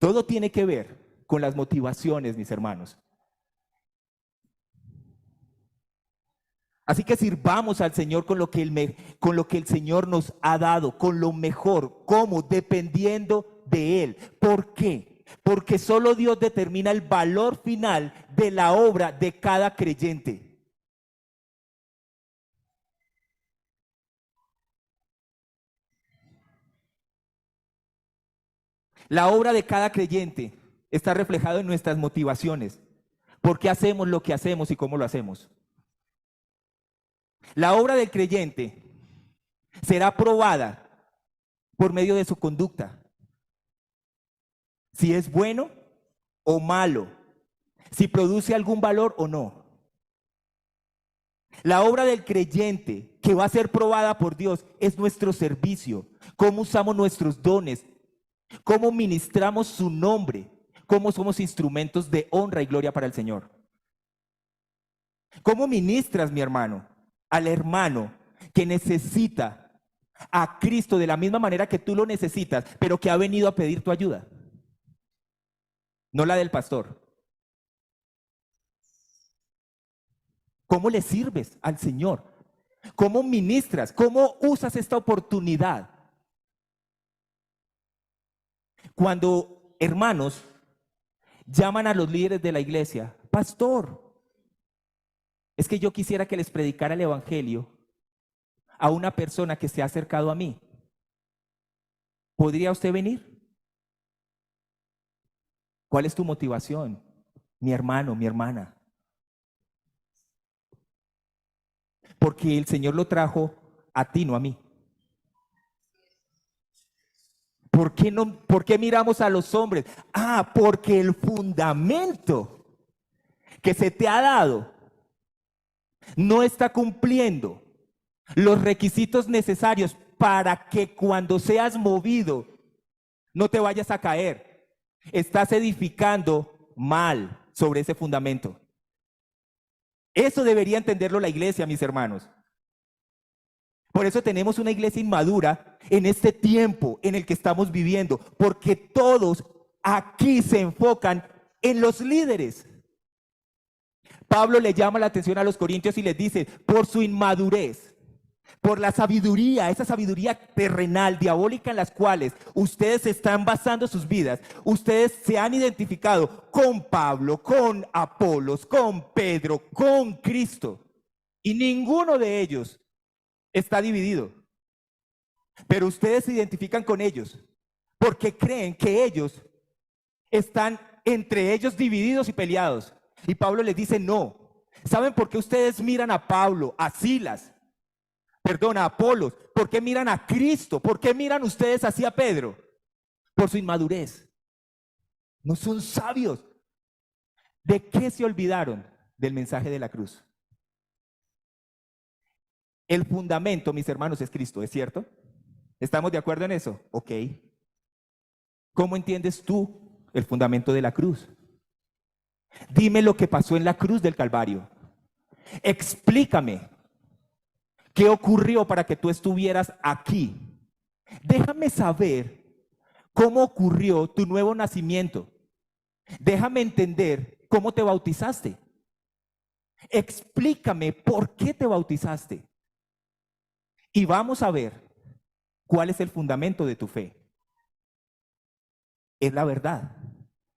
Todo tiene que ver con las motivaciones, mis hermanos. Así que sirvamos al Señor con lo que el Señor nos ha dado, con lo mejor. ¿Cómo? Dependiendo de Él. ¿Por qué? Porque solo Dios determina el valor final de la obra de cada creyente. La obra de cada creyente está reflejada en nuestras motivaciones. ¿Por qué hacemos lo que hacemos y cómo lo hacemos? La obra del creyente será probada por medio de su conducta. Si es bueno o malo, si produce algún valor o no. La obra del creyente que va a ser probada por Dios es nuestro servicio, cómo usamos nuestros dones, cómo ministramos su nombre, cómo somos instrumentos de honra y gloria para el Señor. ¿Cómo ministras, mi hermano, al hermano que necesita a Cristo de la misma manera que tú lo necesitas, pero que ha venido a pedir tu ayuda? No la del pastor. ¿Cómo le sirves al Señor? ¿Cómo ministras? ¿Cómo usas esta oportunidad? Cuando hermanos llaman a los líderes de la iglesia, pastor, es que yo quisiera que les predicara el evangelio a una persona que se ha acercado a mí. ¿Podría usted venir? ¿Cuál es tu motivación, mi hermano, mi hermana? Porque el Señor lo trajo a ti, no a mí. ¿Por qué miramos a los hombres? Ah, porque el fundamento que se te ha dado no está cumpliendo los requisitos necesarios para que cuando seas movido no te vayas a caer. Estás edificando mal sobre ese fundamento. Eso debería entenderlo la iglesia, mis hermanos. Por eso tenemos una iglesia inmadura en este tiempo en el que estamos viviendo, porque todos aquí se enfocan en los líderes. Pablo le llama la atención a los corintios y les dice, por su inmadurez, por la sabiduría, esa sabiduría terrenal, diabólica en las cuales ustedes están basando sus vidas, ustedes se han identificado con Pablo, con Apolos, con Pedro, con Cristo, y ninguno de ellos está dividido. Pero ustedes se identifican con ellos porque creen que ellos están entre ellos divididos y peleados. Y Pablo les dice, no. ¿Saben por qué ustedes miran a Pablo, a Silas, a Apolos? ¿Por qué miran a Cristo? ¿Por qué miran ustedes así a Pedro? Por su inmadurez. No son sabios. ¿De qué se olvidaron? Del mensaje de la cruz. El fundamento, mis hermanos, es Cristo, ¿es cierto? ¿Estamos de acuerdo en eso? Ok. ¿Cómo entiendes tú el fundamento de la cruz? Dime lo que pasó en la cruz del Calvario. Explícame qué ocurrió para que tú estuvieras aquí. Déjame saber cómo ocurrió tu nuevo nacimiento. Déjame entender cómo te bautizaste. Explícame por qué te bautizaste. Y vamos a ver cuál es el fundamento de tu fe. Es la verdad.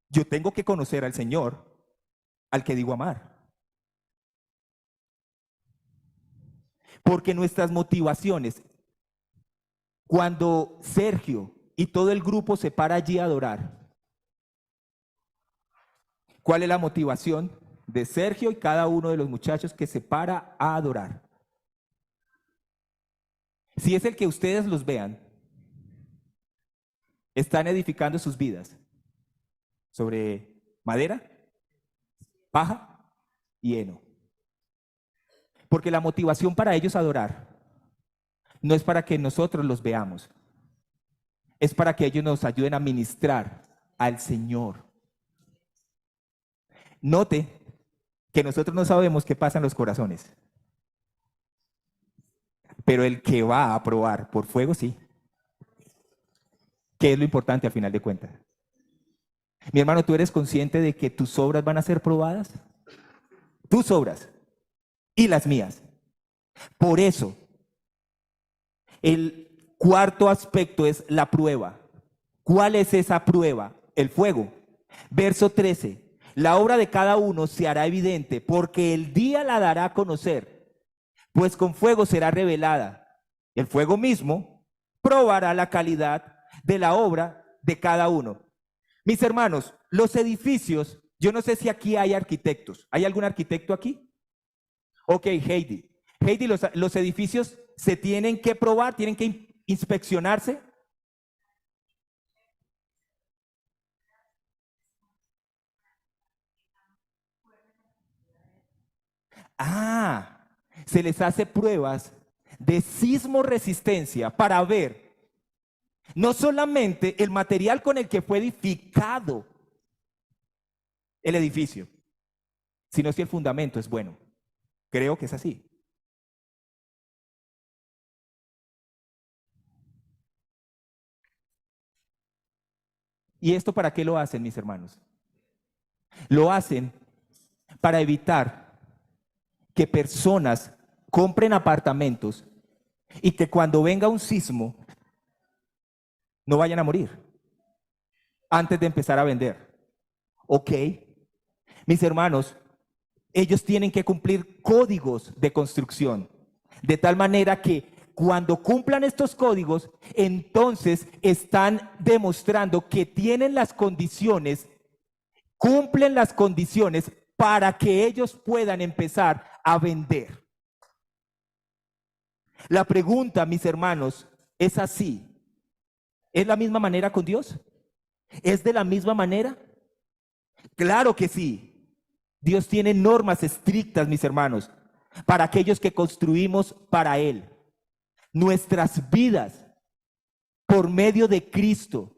Yo tengo que conocer al Señor, al que digo amar. Porque nuestras motivaciones, cuando Sergio y todo el grupo se para allí a adorar, ¿cuál es la motivación de Sergio y cada uno de los muchachos que se para a adorar? Si es el que ustedes los vean, están edificando sus vidas sobre madera, paja y heno. Porque la motivación para ellos adorar no es para que nosotros los veamos, es para que ellos nos ayuden a ministrar al Señor. Note que nosotros no sabemos qué pasa en los corazones, pero el que va a probar por fuego, sí. ¿Qué es lo importante al final de cuentas? Mi hermano, ¿tú eres consciente de que tus obras van a ser probadas? Tus obras y las mías. Por eso, el cuarto aspecto es la prueba. ¿Cuál es esa prueba? El fuego. Verso 13. La obra de cada uno se hará evidente, porque el día la dará a conocer, pues con fuego será revelada. El fuego mismo probará la calidad de la obra de cada uno. Mis hermanos, los edificios, yo no sé si aquí hay arquitectos. ¿Hay algún arquitecto aquí? Ok, Heidi. Heidi, los edificios se tienen que probar, tienen que inspeccionarse. Ah, se les hace pruebas de sismo resistencia para ver no solamente el material con el que fue edificado el edificio, sino si el fundamento es bueno. Creo que es así. ¿Y esto para qué lo hacen, mis hermanos? Lo hacen para evitar que personas compren apartamentos y que cuando venga un sismo no vayan a morir antes de empezar a vender. ¿Ok? Mis hermanos, ellos tienen que cumplir códigos de construcción, de tal manera que cuando cumplan estos códigos, entonces están demostrando que tienen las condiciones, cumplen las condiciones para que ellos puedan empezar a vender. La pregunta, mis hermanos, es así. ¿Es la misma manera con Dios? ¿Es de la misma manera? Claro que sí. Dios tiene normas estrictas, mis hermanos, para aquellos que construimos para Él. Nuestras vidas, por medio de Cristo,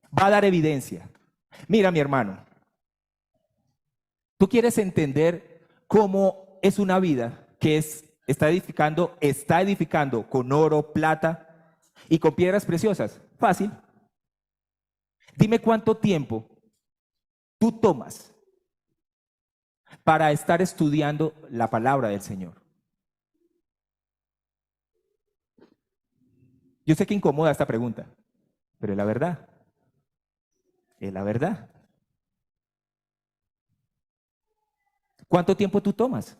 va a dar evidencia. Mira, mi hermano, tú quieres entender cómo es una vida que está edificando con oro, plata y con piedras preciosas. Fácil. Dime cuánto tiempo tú tomas para estar estudiando la palabra del Señor. Yo sé que incomoda esta pregunta, pero es la verdad. Es la verdad. ¿Cuánto tiempo tú tomas?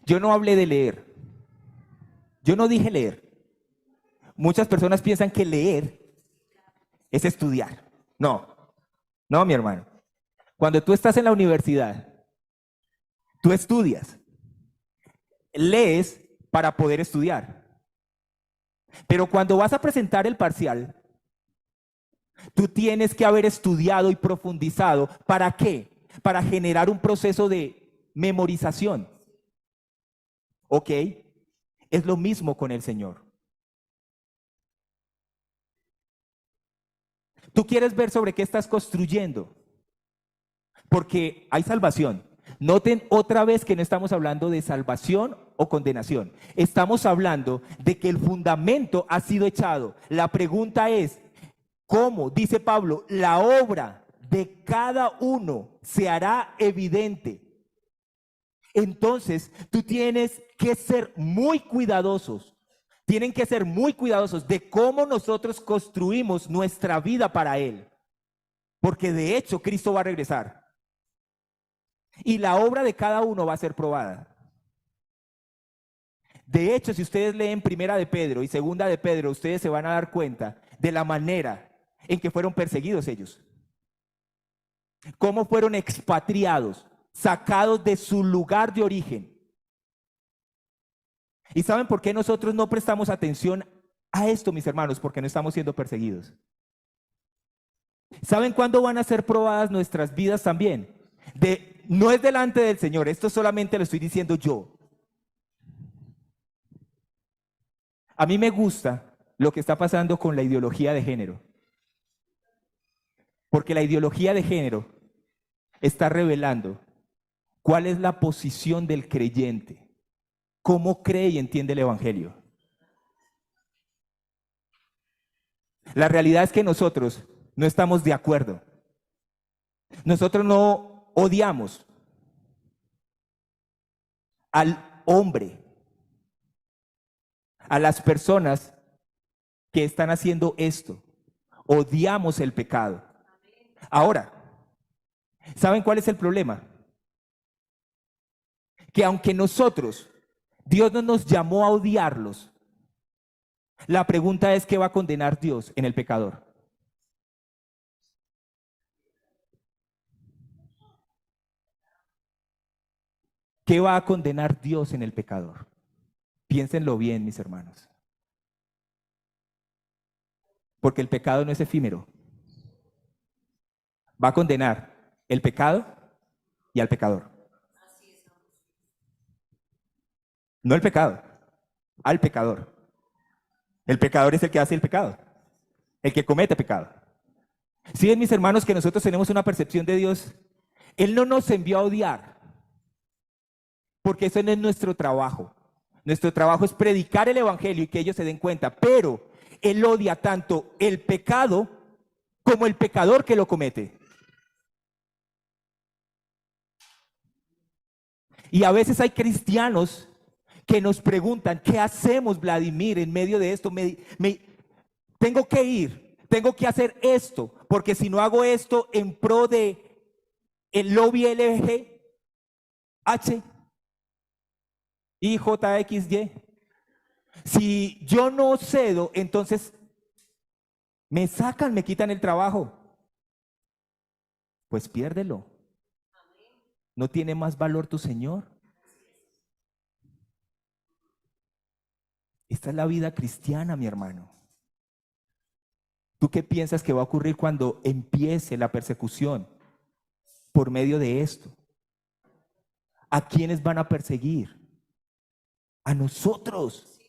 Yo no hablé de leer. Yo no dije leer. Muchas personas piensan que leer es estudiar. No, no, mi hermano. Cuando tú estás en la universidad, tú estudias, lees para poder estudiar. Pero cuando vas a presentar el parcial, tú tienes que haber estudiado y profundizado. ¿Para qué? Para generar un proceso de memorización. ¿Ok? Es lo mismo con el Señor. Tú quieres ver sobre qué estás construyendo, porque hay salvación. Noten otra vez que no estamos hablando de salvación o condenación. Estamos hablando de que el fundamento ha sido echado. La pregunta es, ¿cómo? Dice Pablo, la obra de cada uno se hará evidente. Entonces, tú tienes que ser muy cuidadosos. Tienen que ser muy cuidadosos de cómo nosotros construimos nuestra vida para Él. Porque de hecho, Cristo va a regresar. Y la obra de cada uno va a ser probada. De hecho, si ustedes leen Primera de Pedro y Segunda de Pedro, ustedes se van a dar cuenta de la manera en que fueron perseguidos ellos. Cómo fueron expatriados, sacados de su lugar de origen. ¿Y saben por qué nosotros no prestamos atención a esto, mis hermanos? Porque no estamos siendo perseguidos. ¿Saben cuándo van a ser probadas nuestras vidas también? No es delante del Señor, esto solamente lo estoy diciendo yo. A mí me gusta lo que está pasando con la ideología de género. Porque la ideología de género está revelando cuál es la posición del creyente, cómo cree y entiende el Evangelio. La realidad es que nosotros no estamos de acuerdo. Nosotros no odiamos al hombre, a las personas que están haciendo esto. Odiamos el pecado. Ahora, ¿saben cuál es el problema? Que aunque Dios no nos llamó a odiarlos, la pregunta es: ¿qué va a condenar Dios en el pecador? ¿Qué va a condenar Dios en el pecador? Piénsenlo bien, mis hermanos. Porque el pecado no es efímero. Va a condenar el pecado y al pecador. No el pecado, al pecador. El pecador es el que hace el pecado, el que comete pecado. Si ven, mis hermanos, que nosotros tenemos una percepción de Dios, Él no nos envió a odiar, porque eso no es nuestro trabajo. Nuestro trabajo es predicar el evangelio y que ellos se den cuenta, pero Él odia tanto el pecado como el pecador que lo comete. Y a veces hay cristianos que nos preguntan: ¿qué hacemos, Vladimir, en medio de esto? Tengo que ir, tengo que hacer esto, porque si no hago esto en pro de el lobby LGH, IJXY, si yo no cedo, entonces me sacan, me quitan el trabajo. Pues piérdelo. ¿No tiene más valor tu Señor? Esta es la vida cristiana, mi hermano. ¿Tú qué piensas que va a ocurrir cuando empiece la persecución por medio de esto? ¿A quiénes van a perseguir? A nosotros,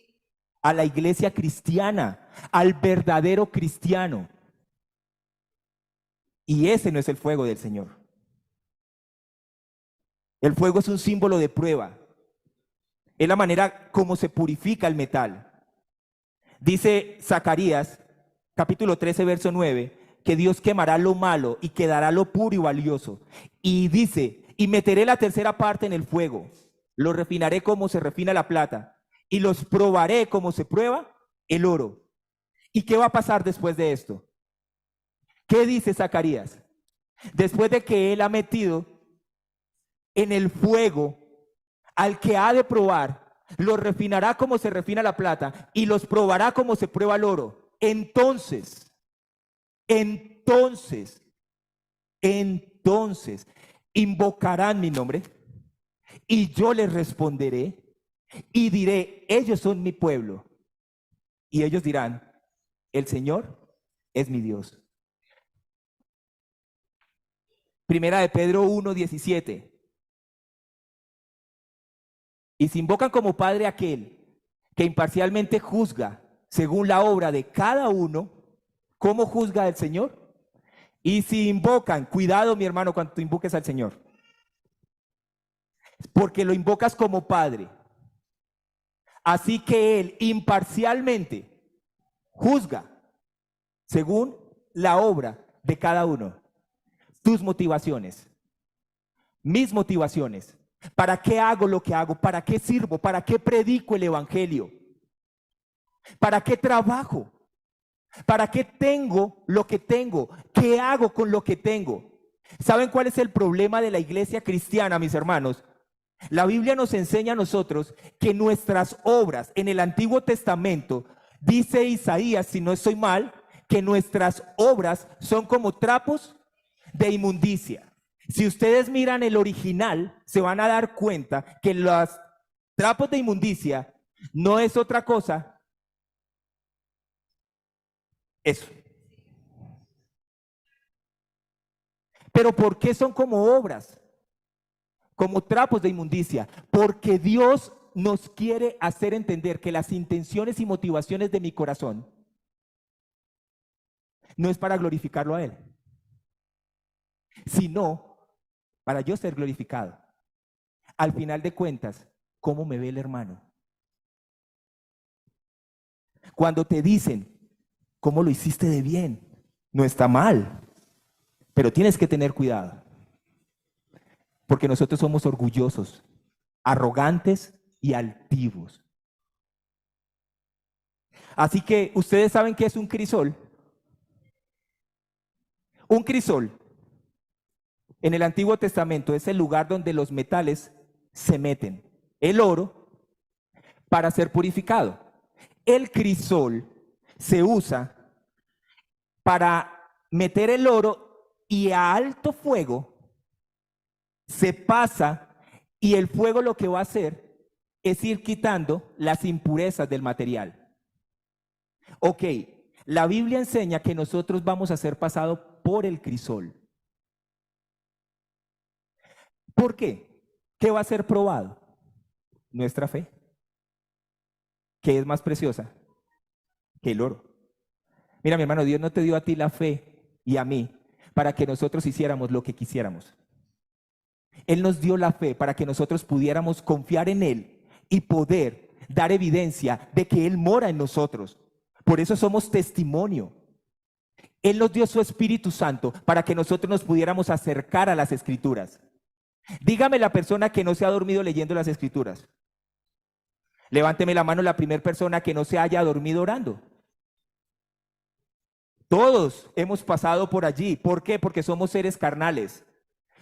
a la iglesia cristiana, al verdadero cristiano. Y ese no es el fuego del Señor. El fuego es un símbolo de prueba. Es la manera como se purifica el metal. Dice Zacarías, capítulo 13, verso 9, que Dios quemará lo malo y quedará lo puro y valioso. Y dice: y meteré la tercera parte en el fuego, lo refinaré como se refina la plata, y los probaré como se prueba el oro. ¿Y qué va a pasar después de esto? ¿Qué dice Zacarías? Después de que él ha metido en el fuego al que ha de probar, los refinará como se refina la plata y los probará como se prueba el oro. Entonces, invocarán mi nombre y yo les responderé y diré: ellos son mi pueblo. Y ellos dirán: el Señor es mi Dios. Primera de Pedro 1:17. Y se invocan como Padre aquel que imparcialmente juzga según la obra de cada uno. ¿Cómo juzga el Señor? Y si invocan, cuidado, mi hermano, cuando tú invoques al Señor, porque lo invocas como Padre. Así que Él imparcialmente juzga según la obra de cada uno. Tus motivaciones, mis motivaciones. ¿Para qué hago lo que hago? ¿Para qué sirvo? ¿Para qué predico el evangelio? ¿Para qué trabajo? ¿Para qué tengo lo que tengo? ¿Qué hago con lo que tengo? ¿Saben cuál es el problema de la iglesia cristiana, mis hermanos? La Biblia nos enseña a nosotros que nuestras obras en el Antiguo Testamento, dice Isaías, si no estoy mal, que nuestras obras son como trapos de inmundicia. Si ustedes miran el original, se van a dar cuenta que los trapos de inmundicia no es otra cosa. Eso. Pero ¿por qué son como obras? Como trapos de inmundicia. Porque Dios nos quiere hacer entender que las intenciones y motivaciones de mi corazón no es para glorificarlo a Él, sino para yo ser glorificado. Al final de cuentas, ¿cómo me ve el hermano? Cuando te dicen: ¿cómo lo hiciste de bien? No está mal, pero tienes que tener cuidado, porque nosotros somos orgullosos, arrogantes y altivos. Así que, ¿ustedes saben qué es un crisol? Un crisol en el Antiguo Testamento es el lugar donde los metales se meten. El oro para ser purificado. El crisol se usa para meter el oro y a alto fuego se pasa, y el fuego lo que va a hacer es ir quitando las impurezas del material. Ok, la Biblia enseña que nosotros vamos a ser pasados por el crisol. ¿Por qué? ¿Qué va a ser probado? Nuestra fe, que es más preciosa que el oro. Mira, mi hermano, Dios no te dio a ti la fe y a mí para que nosotros hiciéramos lo que quisiéramos. Él nos dio la fe para que nosotros pudiéramos confiar en Él y poder dar evidencia de que Él mora en nosotros. Por eso somos testimonio. Él nos dio su Espíritu Santo para que nosotros nos pudiéramos acercar a las Escrituras. Dígame la persona que no se ha dormido leyendo las Escrituras. Levánteme la mano la primera persona que no se haya dormido orando. Todos hemos pasado por allí. ¿Por qué? Porque somos seres carnales.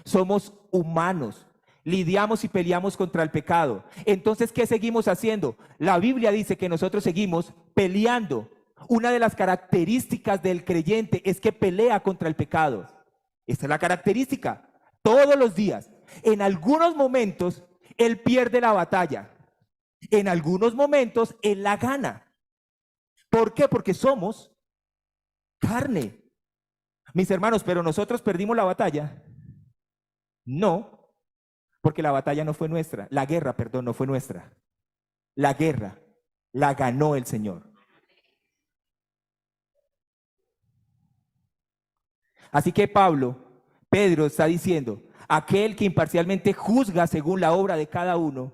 Somos humanos. Lidiamos y peleamos contra el pecado. Entonces, ¿qué seguimos haciendo? La Biblia dice que nosotros seguimos peleando. Una de las características del creyente es que pelea contra el pecado. Esta es la característica. Todos los días. En algunos momentos, él pierde la batalla. En algunos momentos, él la gana. ¿Por qué? Porque somos carne. Mis hermanos, pero nosotros perdimos la batalla. No, porque la batalla no fue nuestra. La guerra, perdón, no fue nuestra. La guerra la ganó el Señor. Así que Pedro está diciendo, aquel que imparcialmente juzga según la obra de cada uno,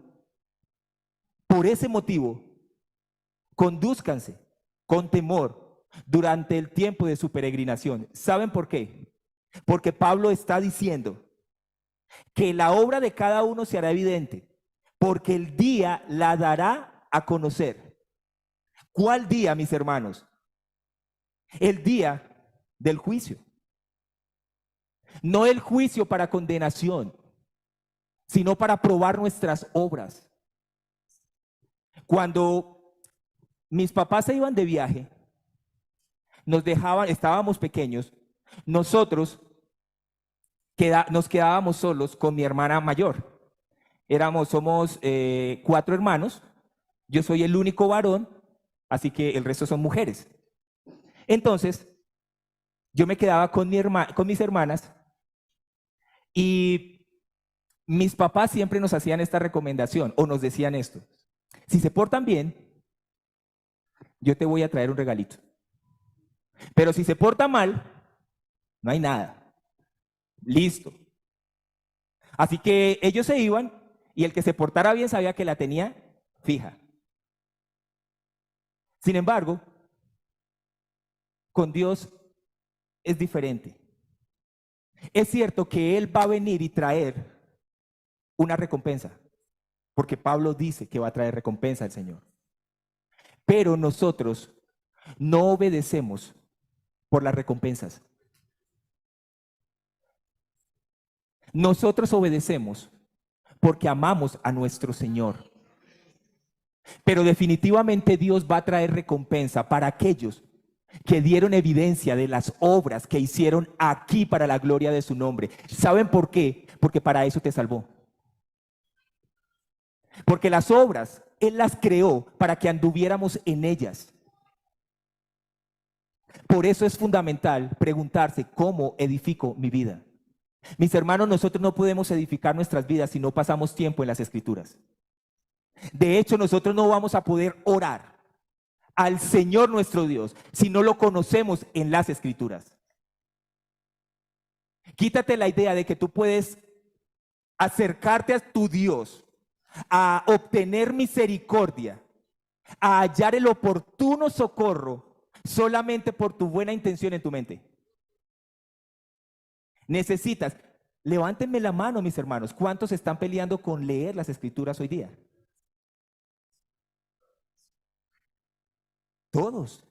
por ese motivo, condúzcanse con temor durante el tiempo de su peregrinación. ¿Saben por qué? Porque Pablo está diciendo que la obra de cada uno se hará evidente, porque el día la dará a conocer. ¿Cuál día, mis hermanos? El día del juicio. No el juicio para condenación, sino para probar nuestras obras. Cuando mis papás se iban de viaje, nos dejaban, estábamos pequeños, nosotros nos quedábamos solos con mi hermana mayor. Somos 4 hermanos, yo soy el único varón, así que el resto son mujeres. Entonces, yo me quedaba con mis hermanas, y mis papás siempre nos hacían esta recomendación, o nos decían esto: si se portan bien, yo te voy a traer un regalito. Pero si se porta mal, no hay nada. Listo. Así que ellos se iban, y el que se portara bien sabía que la tenía fija. Sin embargo, con Dios es diferente. Es cierto que Él va a venir y traer una recompensa, porque Pablo dice que va a traer recompensa al Señor. Pero nosotros no obedecemos por las recompensas. Nosotros obedecemos porque amamos a nuestro Señor. Pero definitivamente Dios va a traer recompensa para aquellos que dieron evidencia de las obras que hicieron aquí para la gloria de su nombre. ¿Saben por qué? Porque para eso te salvó. Porque las obras Él las creó para que anduviéramos en ellas. Por eso es fundamental preguntarse: ¿cómo edifico mi vida? Mis hermanos, nosotros no podemos edificar nuestras vidas si no pasamos tiempo en las Escrituras. De hecho, nosotros no vamos a poder orar al Señor nuestro Dios si no lo conocemos en las Escrituras. Quítate la idea de que tú puedes acercarte a tu Dios, a obtener misericordia, a hallar el oportuno socorro solamente por tu buena intención en tu mente. Necesitas, levántenme la mano, mis hermanos, ¿cuántos están peleando con leer las escrituras hoy día? Todos.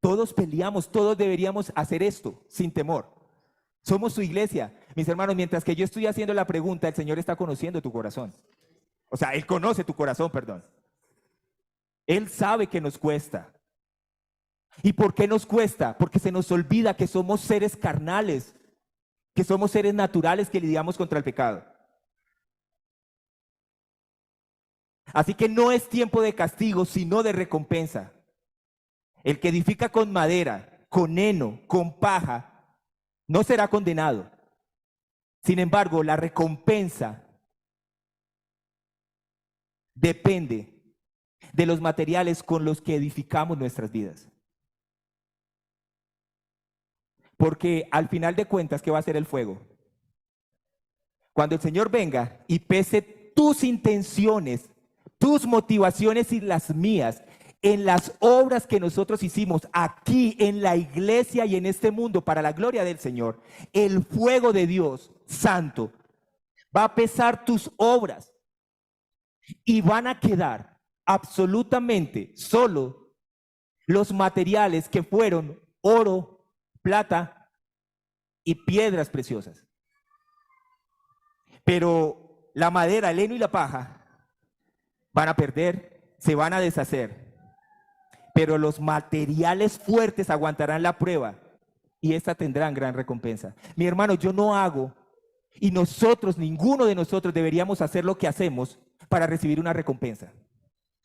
Todos peleamos, todos deberíamos hacer esto sin temor. Somos su iglesia. Mis hermanos, mientras que yo estoy haciendo la pregunta, el Señor está conociendo tu corazón. O sea, Él conoce tu corazón, perdón. Él sabe que nos cuesta. ¿Y por qué nos cuesta? Porque se nos olvida que somos seres carnales, que somos seres naturales que lidiamos contra el pecado. Así que no es tiempo de castigo, sino de recompensa. El que edifica con madera, con heno, con paja, no será condenado. Sin embargo, la recompensa depende de los materiales con los que edificamos nuestras vidas. Porque al final de cuentas, ¿qué va a ser el fuego? Cuando el Señor venga y pese tus intenciones, tus motivaciones y las mías en las obras que nosotros hicimos aquí en la iglesia y en este mundo para la gloria del Señor, el fuego de Dios santo va a pesar tus obras y van a quedar absolutamente solo los materiales que fueron oro, plata y piedras preciosas. Pero la madera, el heno y la paja van a perder, se van a deshacer. Pero los materiales fuertes aguantarán la prueba y esta tendrán gran recompensa. Mi hermano, yo no hago, y nosotros, ninguno de nosotros deberíamos hacer lo que hacemos para recibir una recompensa.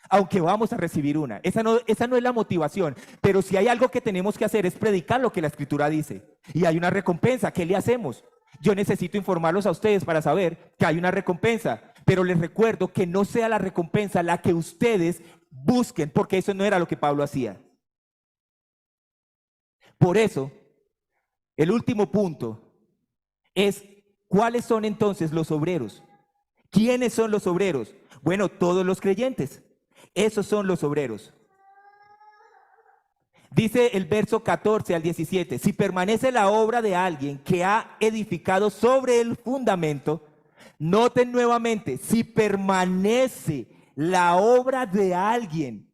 Aunque vamos a recibir una. Esa no es la motivación. Pero si hay algo que tenemos que hacer es predicar lo que la Escritura dice. Y hay una recompensa. ¿Qué le hacemos? Yo necesito informarlos a ustedes para saber que hay una recompensa. Pero les recuerdo que no sea la recompensa la que ustedes busquen, porque eso no era lo que Pablo hacía. Por eso, el último punto es, ¿cuáles son entonces los obreros? ¿Quiénes son los obreros? Bueno, todos los creyentes. Esos son los obreros. Dice el verso 14 al 17, si permanece la obra de alguien que ha edificado sobre el fundamento, noten nuevamente, si permanece la obra de alguien.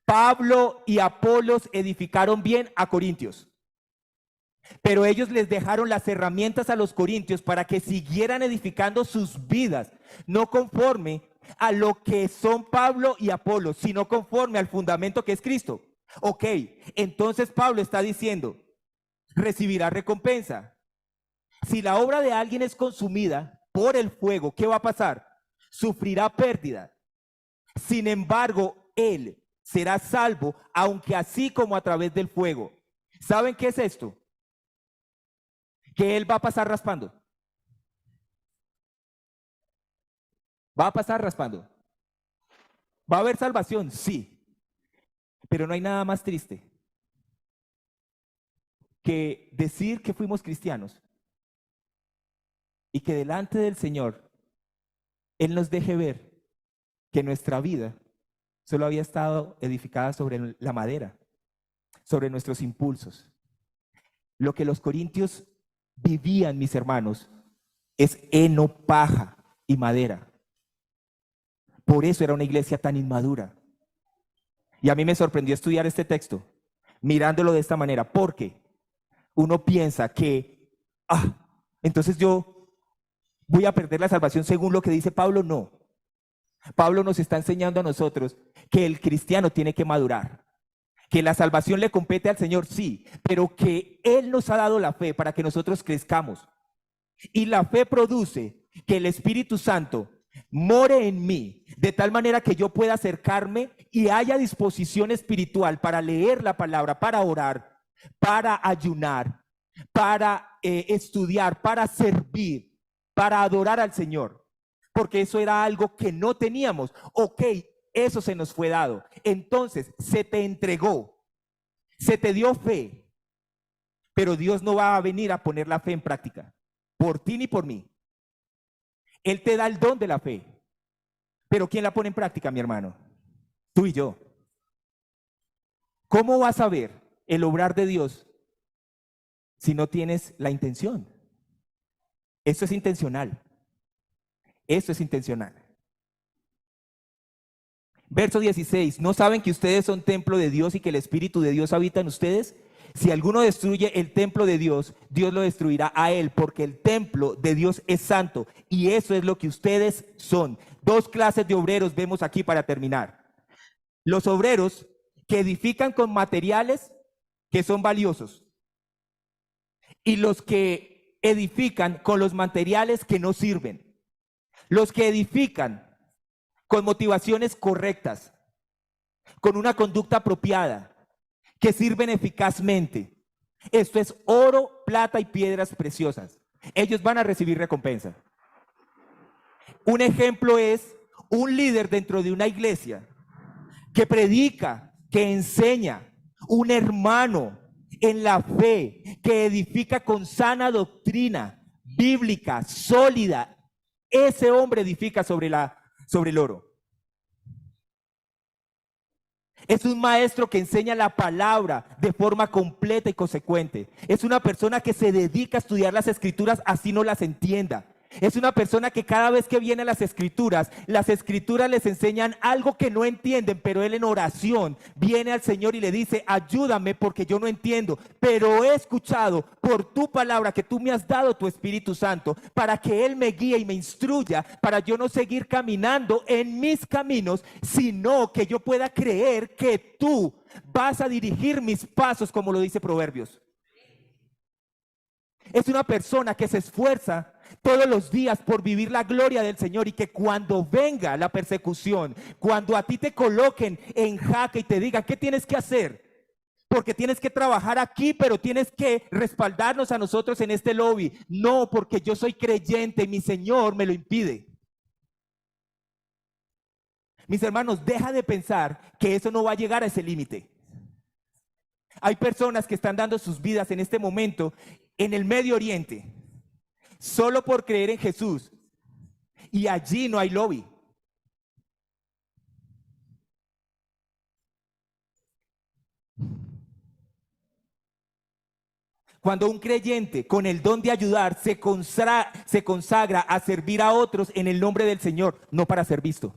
Pablo y Apolos edificaron bien a Corintios, pero ellos les dejaron las herramientas a los corintios para que siguieran edificando sus vidas, no conforme a lo que son Pablo y Apolos, sino conforme al fundamento que es Cristo. Ok, entonces Pablo está diciendo, recibirá recompensa. Si la obra de alguien es consumida por el fuego, ¿qué va a pasar? Sufrirá pérdida. Sin embargo, él será salvo, aunque así como a través del fuego. ¿Saben qué es esto? Que él va a pasar raspando. Va a pasar raspando. ¿Va a haber salvación? Sí. Pero no hay nada más triste que decir que fuimos cristianos y que delante del Señor Él nos deje ver que nuestra vida solo había estado edificada sobre la madera, sobre nuestros impulsos. Lo que los corintios vivían, mis hermanos, es heno, paja y madera. Por eso era una iglesia tan inmadura. Y a mí me sorprendió estudiar este texto, mirándolo de esta manera, porque uno piensa que, entonces yo voy a perder la salvación según lo que dice Pablo. No. Pablo nos está enseñando a nosotros que el cristiano tiene que madurar, que la salvación le compete al Señor, sí, pero que Él nos ha dado la fe para que nosotros crezcamos. Y la fe produce que el Espíritu Santo more en mí, de tal manera que yo pueda acercarme y haya disposición espiritual para leer la palabra, para orar, para ayunar, para estudiar, para servir, para adorar al Señor. Porque eso era algo que no teníamos. Ok, eso se nos fue dado. Entonces, se te entregó, se te dio fe, pero Dios no va a venir a poner la fe en práctica, por ti ni por mí. Él te da el don de la fe, pero ¿quién la pone en práctica, mi hermano? Tú y yo. ¿Cómo vas a ver el obrar de Dios si no tienes la intención. Esto es intencional. Esto es intencional. Verso 16, ¿no saben que ustedes son templo de Dios y que el Espíritu de Dios habita en ustedes? Si alguno destruye el templo de Dios, Dios lo destruirá a él, porque el templo de Dios es santo y eso es lo que ustedes son. Dos clases de obreros vemos aquí para terminar. Los obreros que edifican con materiales que son valiosos y los que edifican con los materiales que no sirven. Los que edifican con motivaciones correctas, con una conducta apropiada, que sirven eficazmente. Esto es oro, plata y piedras preciosas. Ellos van a recibir recompensa. Un ejemplo es un líder dentro de una iglesia que predica, que enseña, un hermano en la fe, que edifica con sana doctrina bíblica, sólida. Ese hombre edifica sobre el oro. Es un maestro que enseña la palabra de forma completa y consecuente. Es una persona que se dedica a estudiar las escrituras así no las entienda. Es una persona que cada vez que viene a las escrituras les enseñan algo que no entienden, pero él en oración viene al Señor y le dice, ayúdame porque yo no entiendo, pero he escuchado por tu palabra que tú me has dado tu Espíritu Santo para que Él me guíe y me instruya, para yo no seguir caminando en mis caminos, sino que yo pueda creer que tú vas a dirigir mis pasos, como lo dice Proverbios. Es una persona que se esfuerza todos los días por vivir la gloria del Señor y que cuando venga la persecución, cuando a ti te coloquen en jaque y te digan ¿qué tienes que hacer? Porque tienes que trabajar aquí, pero tienes que respaldarnos a nosotros en este lobby. No, porque yo soy creyente y mi Señor me lo impide. Mis hermanos, deja de pensar que eso no va a llegar a ese límite. Hay personas que están dando sus vidas en este momento en el Medio Oriente solo por creer en Jesús y allí no hay lobby. Cuando un creyente con el don de ayudar se consagra a servir a otros en el nombre del Señor, no para ser visto.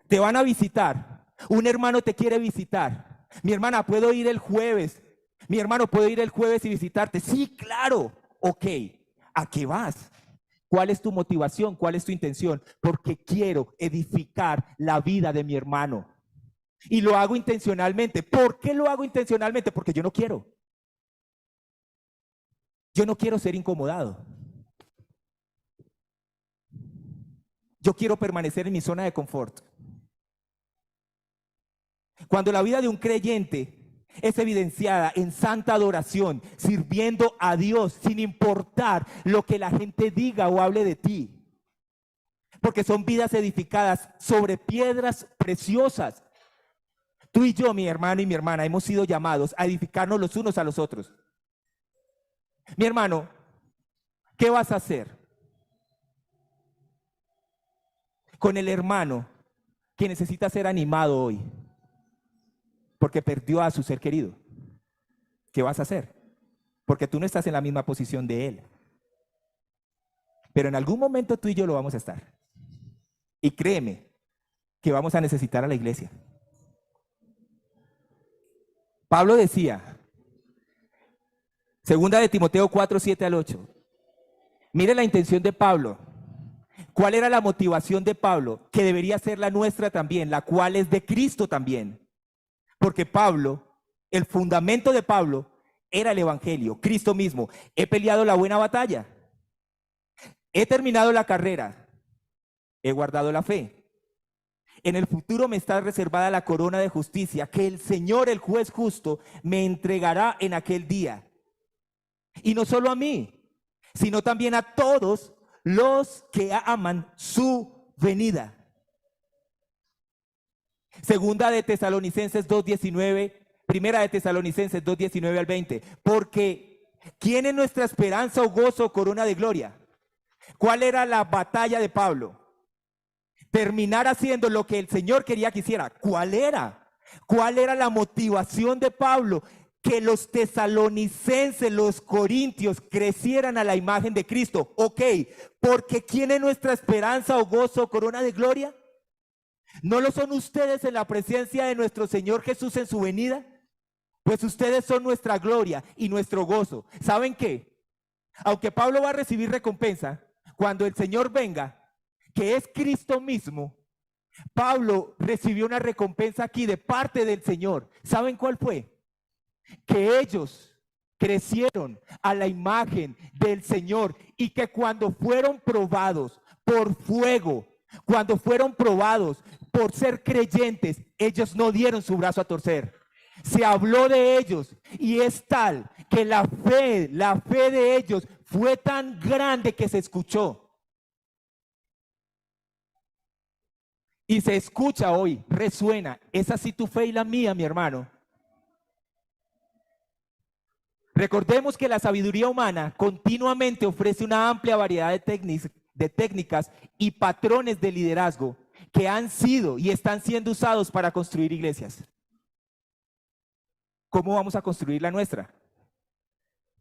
Te van a visitar, un hermano te quiere visitar. Mi hermana, ¿puedo ir el jueves? Mi hermano, ¿puedo ir el jueves y visitarte? Sí, claro. Ok, ¿a qué vas? ¿Cuál es tu motivación? ¿Cuál es tu intención? Porque quiero edificar la vida de mi hermano. Y lo hago intencionalmente. ¿Por qué lo hago intencionalmente? Porque yo no quiero. Yo no quiero ser incomodado. Yo quiero permanecer en mi zona de confort. Cuando la vida de un creyente es evidenciada en santa adoración, sirviendo a Dios sin importar lo que la gente diga o hable de ti. Porque son vidas edificadas sobre piedras preciosas. Tú y yo, mi hermano y mi hermana, hemos sido llamados a edificarnos los unos a los otros. Mi hermano, ¿qué vas a hacer con el hermano que necesita ser animado hoy? Porque perdió a su ser querido. ¿Qué vas a hacer? Porque tú no estás en la misma posición de él. Pero en algún momento tú y yo lo vamos a estar. Y créeme que vamos a necesitar a la iglesia. Pablo decía, segunda de Timoteo 4, 7 al 8. Mire la intención de Pablo. ¿Cuál era la motivación de Pablo? Que debería ser la nuestra también, la cual es de Cristo también. Porque Pablo, el fundamento de Pablo era el evangelio, Cristo mismo. He peleado la buena batalla. He terminado la carrera. He guardado la fe. En el futuro me está reservada la corona de justicia que el Señor, el juez justo, me entregará en aquel día. Y no solo a mí, sino también a todos los que aman su venida. Segunda de Tesalonicenses 2:19, primera de Tesalonicenses 2:19 al 20. Porque ¿quién es nuestra esperanza o gozo o corona de gloria? ¿Cuál era la batalla de Pablo? Terminar haciendo lo que el Señor quería que hiciera. ¿Cuál era? ¿Cuál era la motivación de Pablo? que los tesalonicenses, los corintios, crecieran a la imagen de Cristo. Ok, porque ¿quién es nuestra esperanza o gozo o corona de gloria? ¿No lo son ustedes en la presencia de nuestro Señor Jesús en su venida? Pues ustedes son nuestra gloria y nuestro gozo. ¿Saben qué? Aunque Pablo va a recibir recompensa, cuando el Señor venga, que es Cristo mismo, Pablo recibió una recompensa aquí de parte del Señor. ¿Saben cuál fue? Que ellos crecieron a la imagen del Señor y que cuando fueron probados por fuego, cuando fueron probados por ser creyentes, ellos no dieron su brazo a torcer. Se habló de ellos y es tal que la fe de ellos fue tan grande que se escuchó. Y se escucha hoy, resuena. ¿Es así tu fe y la mía, mi hermano? Recordemos que la sabiduría humana continuamente ofrece una amplia variedad de técnicas y patrones de liderazgo que han sido y están siendo usados para construir iglesias. ¿Cómo vamos a construir la nuestra?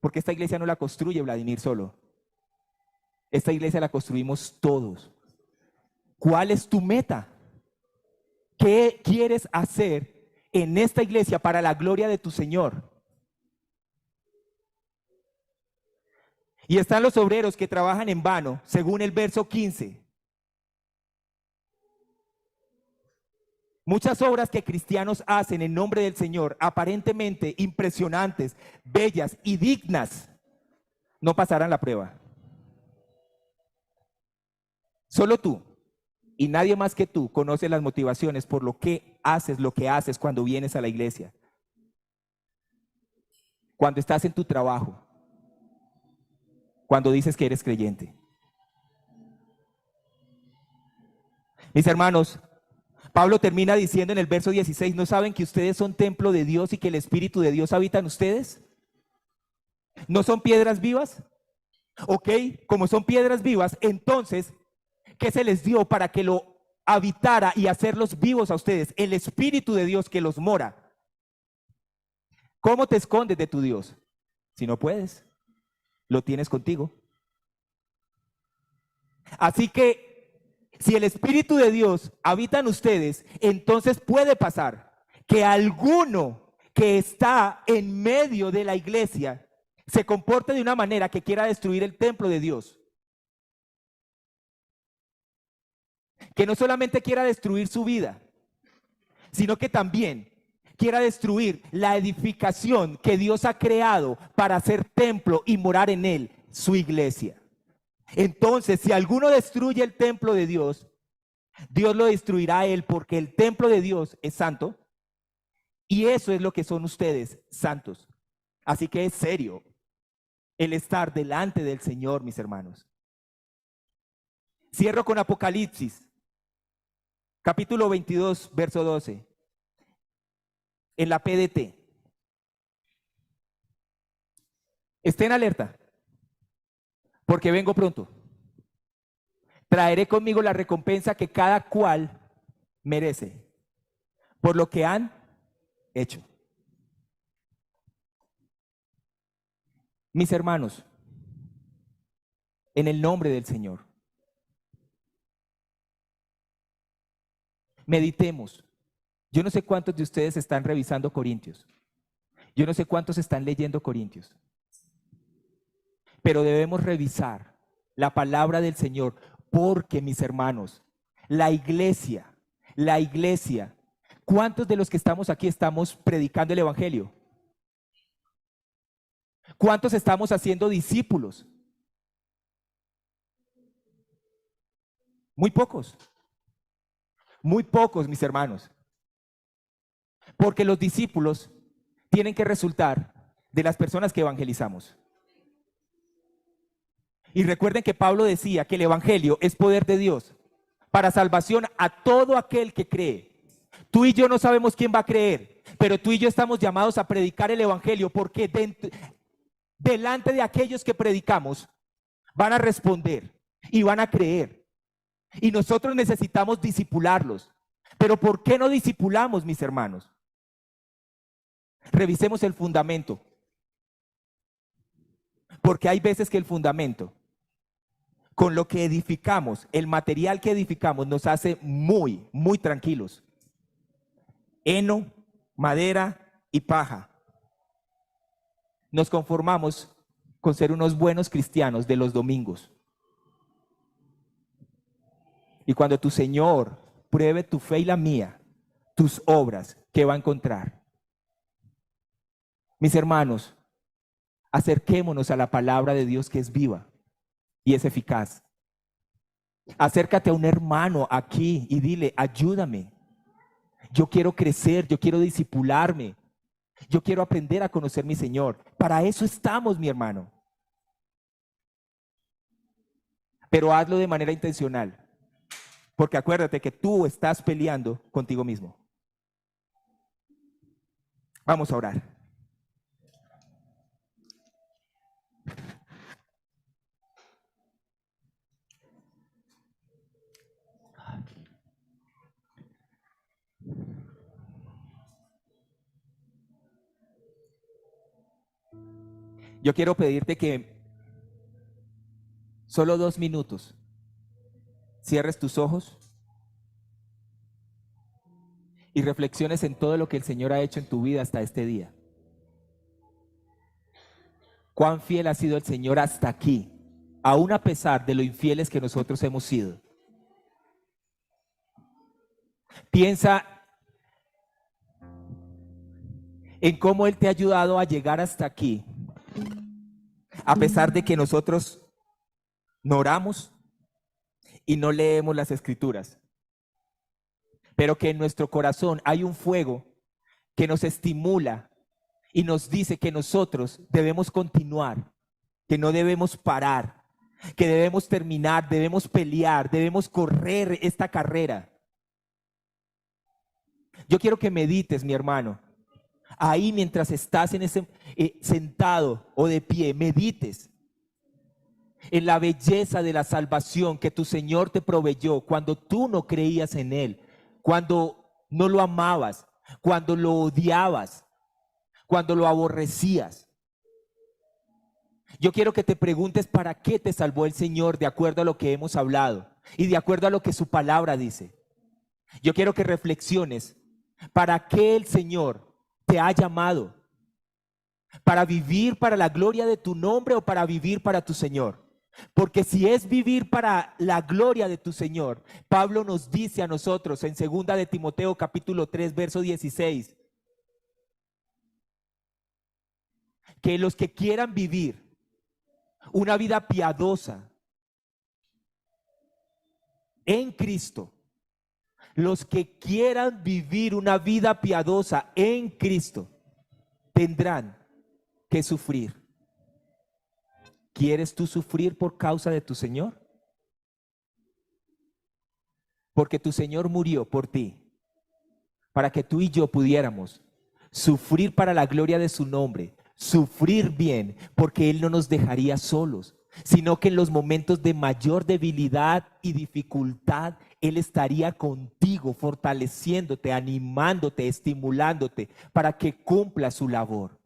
Porque esta iglesia no la construye Vladimir solo. Esta iglesia la construimos todos. ¿Cuál es tu meta? ¿Qué quieres hacer en esta iglesia para la gloria de tu Señor? Y están los obreros que trabajan en vano, según el verso 15. Muchas obras que cristianos hacen en nombre del Señor, aparentemente impresionantes, bellas y dignas, no pasarán la prueba. Solo tú y nadie más que tú conoce las motivaciones por lo que haces cuando vienes a la iglesia, cuando estás en tu trabajo, cuando dices que eres creyente. Mis hermanos, Pablo termina diciendo en el verso 16, ¿no saben que ustedes son templo de Dios y que el Espíritu de Dios habita en ustedes? ¿No son piedras vivas? Ok, como son piedras vivas, entonces, ¿qué se les dio para que lo habitara y hacerlos vivos a ustedes? El Espíritu de Dios que los mora. ¿Cómo te escondes de tu Dios? Si no puedes, lo tienes contigo. Así que si el Espíritu de Dios habita en ustedes, entonces puede pasar que alguno que está en medio de la iglesia se comporte de una manera que quiera destruir el templo de Dios. Que no solamente quiera destruir su vida, sino que también quiera destruir la edificación que Dios ha creado para hacer templo y morar en él, su iglesia. Entonces, si alguno destruye el templo de Dios, Dios lo destruirá a él, porque el templo de Dios es santo y eso es lo que son ustedes, santos. Así que es serio el estar delante del Señor, mis hermanos. Cierro con Apocalipsis, capítulo 22, verso 12. En la PDT. Estén alerta, porque vengo pronto. Traeré conmigo la recompensa que cada cual merece por lo que han hecho. Mis hermanos, en el nombre del Señor, meditemos. Yo no sé cuántos de ustedes están revisando Corintios. Yo no sé cuántos están leyendo Corintios. Pero debemos revisar la palabra del Señor, porque, mis hermanos, la iglesia, ¿cuántos de los que estamos aquí estamos predicando el evangelio? ¿Cuántos estamos haciendo discípulos? Muy pocos. Muy pocos, mis hermanos. Porque los discípulos tienen que resultar de las personas que evangelizamos. Y recuerden que Pablo decía que el evangelio es poder de Dios para salvación a todo aquel que cree. Tú y yo no sabemos quién va a creer, pero tú y yo estamos llamados a predicar el evangelio, porque delante de aquellos que predicamos van a responder y van a creer. Y nosotros necesitamos discipularlos. Pero ¿por qué no discipulamos, mis hermanos? Revisemos el fundamento, porque hay veces que el fundamento, con lo que edificamos, el material que edificamos nos hace muy, muy tranquilos. Heno, madera y paja. Nos conformamos con ser unos buenos cristianos de los domingos. Y cuando tu Señor pruebe tu fe y la mía, tus obras, ¿qué va a encontrar? Mis hermanos, acerquémonos a la palabra de Dios que es viva y es eficaz. Acércate a un hermano aquí y dile, ayúdame. Yo quiero crecer, yo quiero discipularme, yo quiero aprender a conocer a mi Señor. Para eso estamos, mi hermano. Pero hazlo de manera intencional, porque acuérdate que tú estás peleando contigo mismo. Vamos a orar. Yo quiero pedirte que solo 2 minutos cierres tus ojos y reflexiones en todo lo que el Señor ha hecho en tu vida hasta este día. Cuán fiel ha sido el Señor hasta aquí, aún a pesar de lo infieles que nosotros hemos sido. Piensa en cómo Él te ha ayudado a llegar hasta aquí, a pesar de que nosotros no oramos y no leemos las Escrituras, pero que en nuestro corazón hay un fuego que nos estimula y nos dice que nosotros debemos continuar, que no debemos parar, que debemos terminar, debemos pelear, debemos correr esta carrera. Yo quiero que medites, mi hermano, ahí mientras estás en ese sentado o de pie, medites en la belleza de la salvación que tu Señor te proveyó cuando tú no creías en Él, cuando no lo amabas, cuando lo odiabas, cuando lo aborrecías. Yo quiero que te preguntes para qué te salvó el Señor de acuerdo a lo que hemos hablado y de acuerdo a lo que su palabra dice. Yo quiero que reflexiones para qué el Señor te ha llamado, para vivir para la gloria de tu nombre o para vivir para tu Señor. Porque si es vivir para la gloria de tu Señor, Pablo nos dice a nosotros en 2 de Timoteo capítulo 3 verso 16, que los que quieran vivir una vida piadosa en Cristo, los que quieran vivir una vida piadosa en Cristo, tendrán que sufrir. ¿Quieres tú sufrir por causa de tu Señor? Porque tu Señor murió por ti, para que tú y yo pudiéramos sufrir para la gloria de su nombre, sufrir bien, porque Él no nos dejaría solos, sino que en los momentos de mayor debilidad y dificultad, Él estaría contigo, fortaleciéndote, animándote, estimulándote, para que cumpla su labor.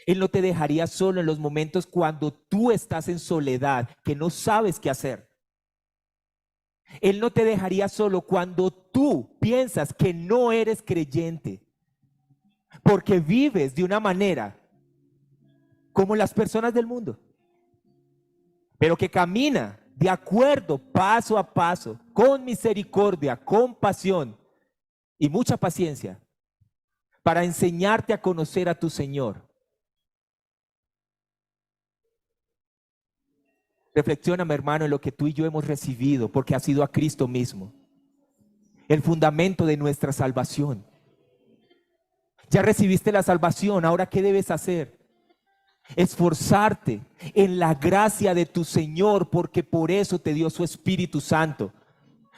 Él no te dejaría solo en los momentos cuando tú estás en soledad, que no sabes qué hacer. Él no te dejaría solo cuando tú piensas que no eres creyente, porque vives de una manera como las personas del mundo, pero que camina de acuerdo paso a paso, con misericordia, compasión y mucha paciencia, para enseñarte a conocer a tu Señor. Reflexiona, mi hermano, en lo que tú y yo hemos recibido, porque ha sido a Cristo mismo, el fundamento de nuestra salvación. Ya recibiste la salvación, ahora ¿qué debes hacer? Esforzarte en la gracia de tu Señor, porque por eso te dio su Espíritu Santo,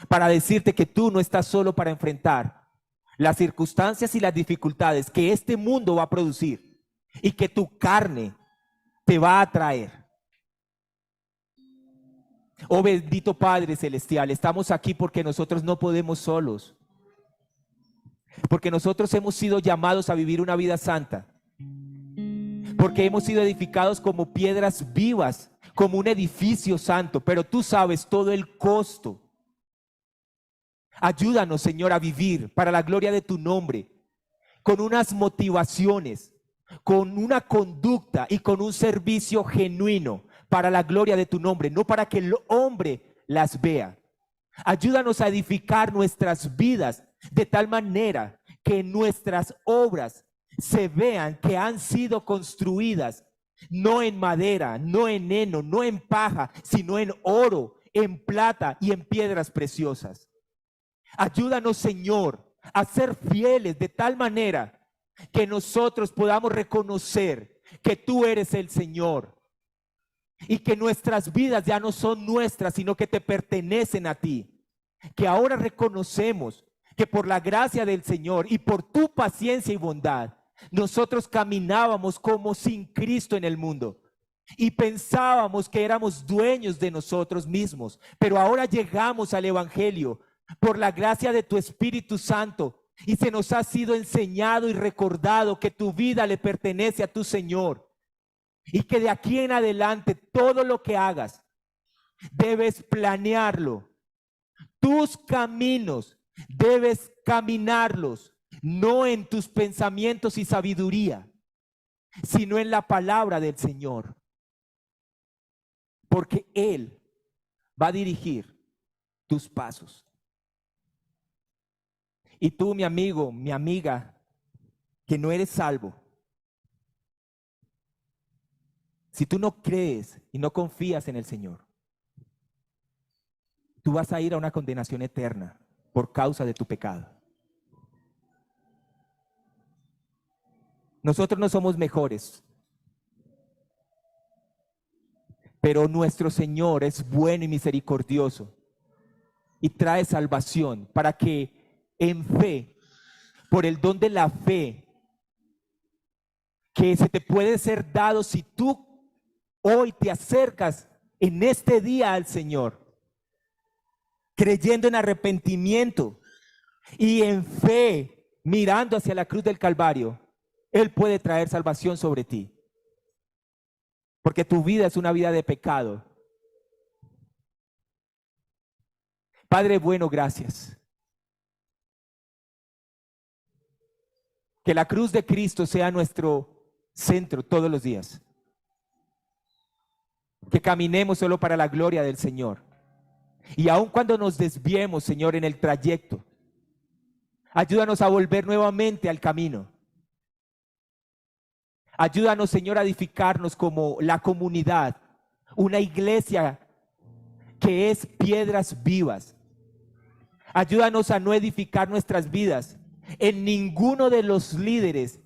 para decirte que tú no estás solo para enfrentar las circunstancias y las dificultades que este mundo va a producir y que tu carne te va a traer. Oh bendito Padre Celestial, estamos aquí porque nosotros no podemos solos, porque nosotros hemos sido llamados a vivir una vida santa, Porque hemos sido edificados como piedras vivas, como un edificio santo, pero tú sabes todo el costo. Ayúdanos, Señor, a vivir para la gloria de tu nombre, con unas motivaciones, con una conducta y con un servicio genuino para la gloria de tu nombre, no para que el hombre las vea. Ayúdanos a edificar nuestras vidas de tal manera que nuestras obras se vean que han sido construidas no en madera, no en heno, no en paja, sino en oro, en plata y en piedras preciosas. Ayúdanos, Señor, a ser fieles de tal manera que nosotros podamos reconocer que tú eres el Señor y que nuestras vidas ya no son nuestras, sino que te pertenecen a ti. Que ahora reconocemos que por la gracia del Señor y por tu paciencia y bondad, nosotros caminábamos como sin Cristo en el mundo y pensábamos que éramos dueños de nosotros mismos, pero ahora llegamos al Evangelio por la gracia de tu Espíritu Santo y se nos ha sido enseñado y recordado que tu vida le pertenece a tu Señor y que de aquí en adelante todo lo que hagas debes planearlo. Tus caminos debes caminarlos, no en tus pensamientos y sabiduría, sino en la palabra del Señor. Porque Él va a dirigir tus pasos. Y tú, mi amigo, mi amiga, que no eres salvo, si tú no crees y no confías en el Señor, tú vas a ir a una condenación eterna por causa de tu pecado. Nosotros no somos mejores, pero nuestro Señor es bueno y misericordioso y trae salvación para que en fe, por el don de la fe que se te puede ser dado si tú hoy te acercas en este día al Señor, creyendo en arrepentimiento y en fe, mirando hacia la cruz del Calvario, Él puede traer salvación sobre ti. Porque tu vida es una vida de pecado. Padre bueno, gracias. Que la cruz de Cristo sea nuestro centro todos los días. Que caminemos solo para la gloria del Señor. Y aun cuando nos desviemos, Señor, en el trayecto, ayúdanos a volver nuevamente al camino. Ayúdanos, Señor, a edificarnos como la comunidad, una iglesia que es piedras vivas. Ayúdanos a no edificar nuestras vidas en ninguno de los líderes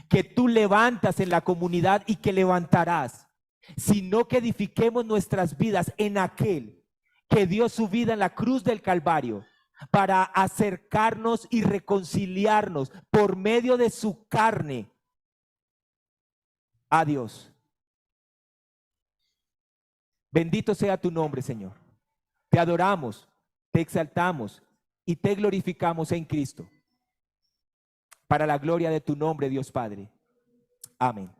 que tú levantas en la comunidad y que levantarás, sino que edifiquemos nuestras vidas en aquel que dio su vida en la cruz del Calvario para acercarnos y reconciliarnos por medio de su carne a Dios. Bendito sea tu nombre, Señor. Te adoramos, te exaltamos y te glorificamos en Cristo. Para la gloria de tu nombre, Dios Padre. Amén.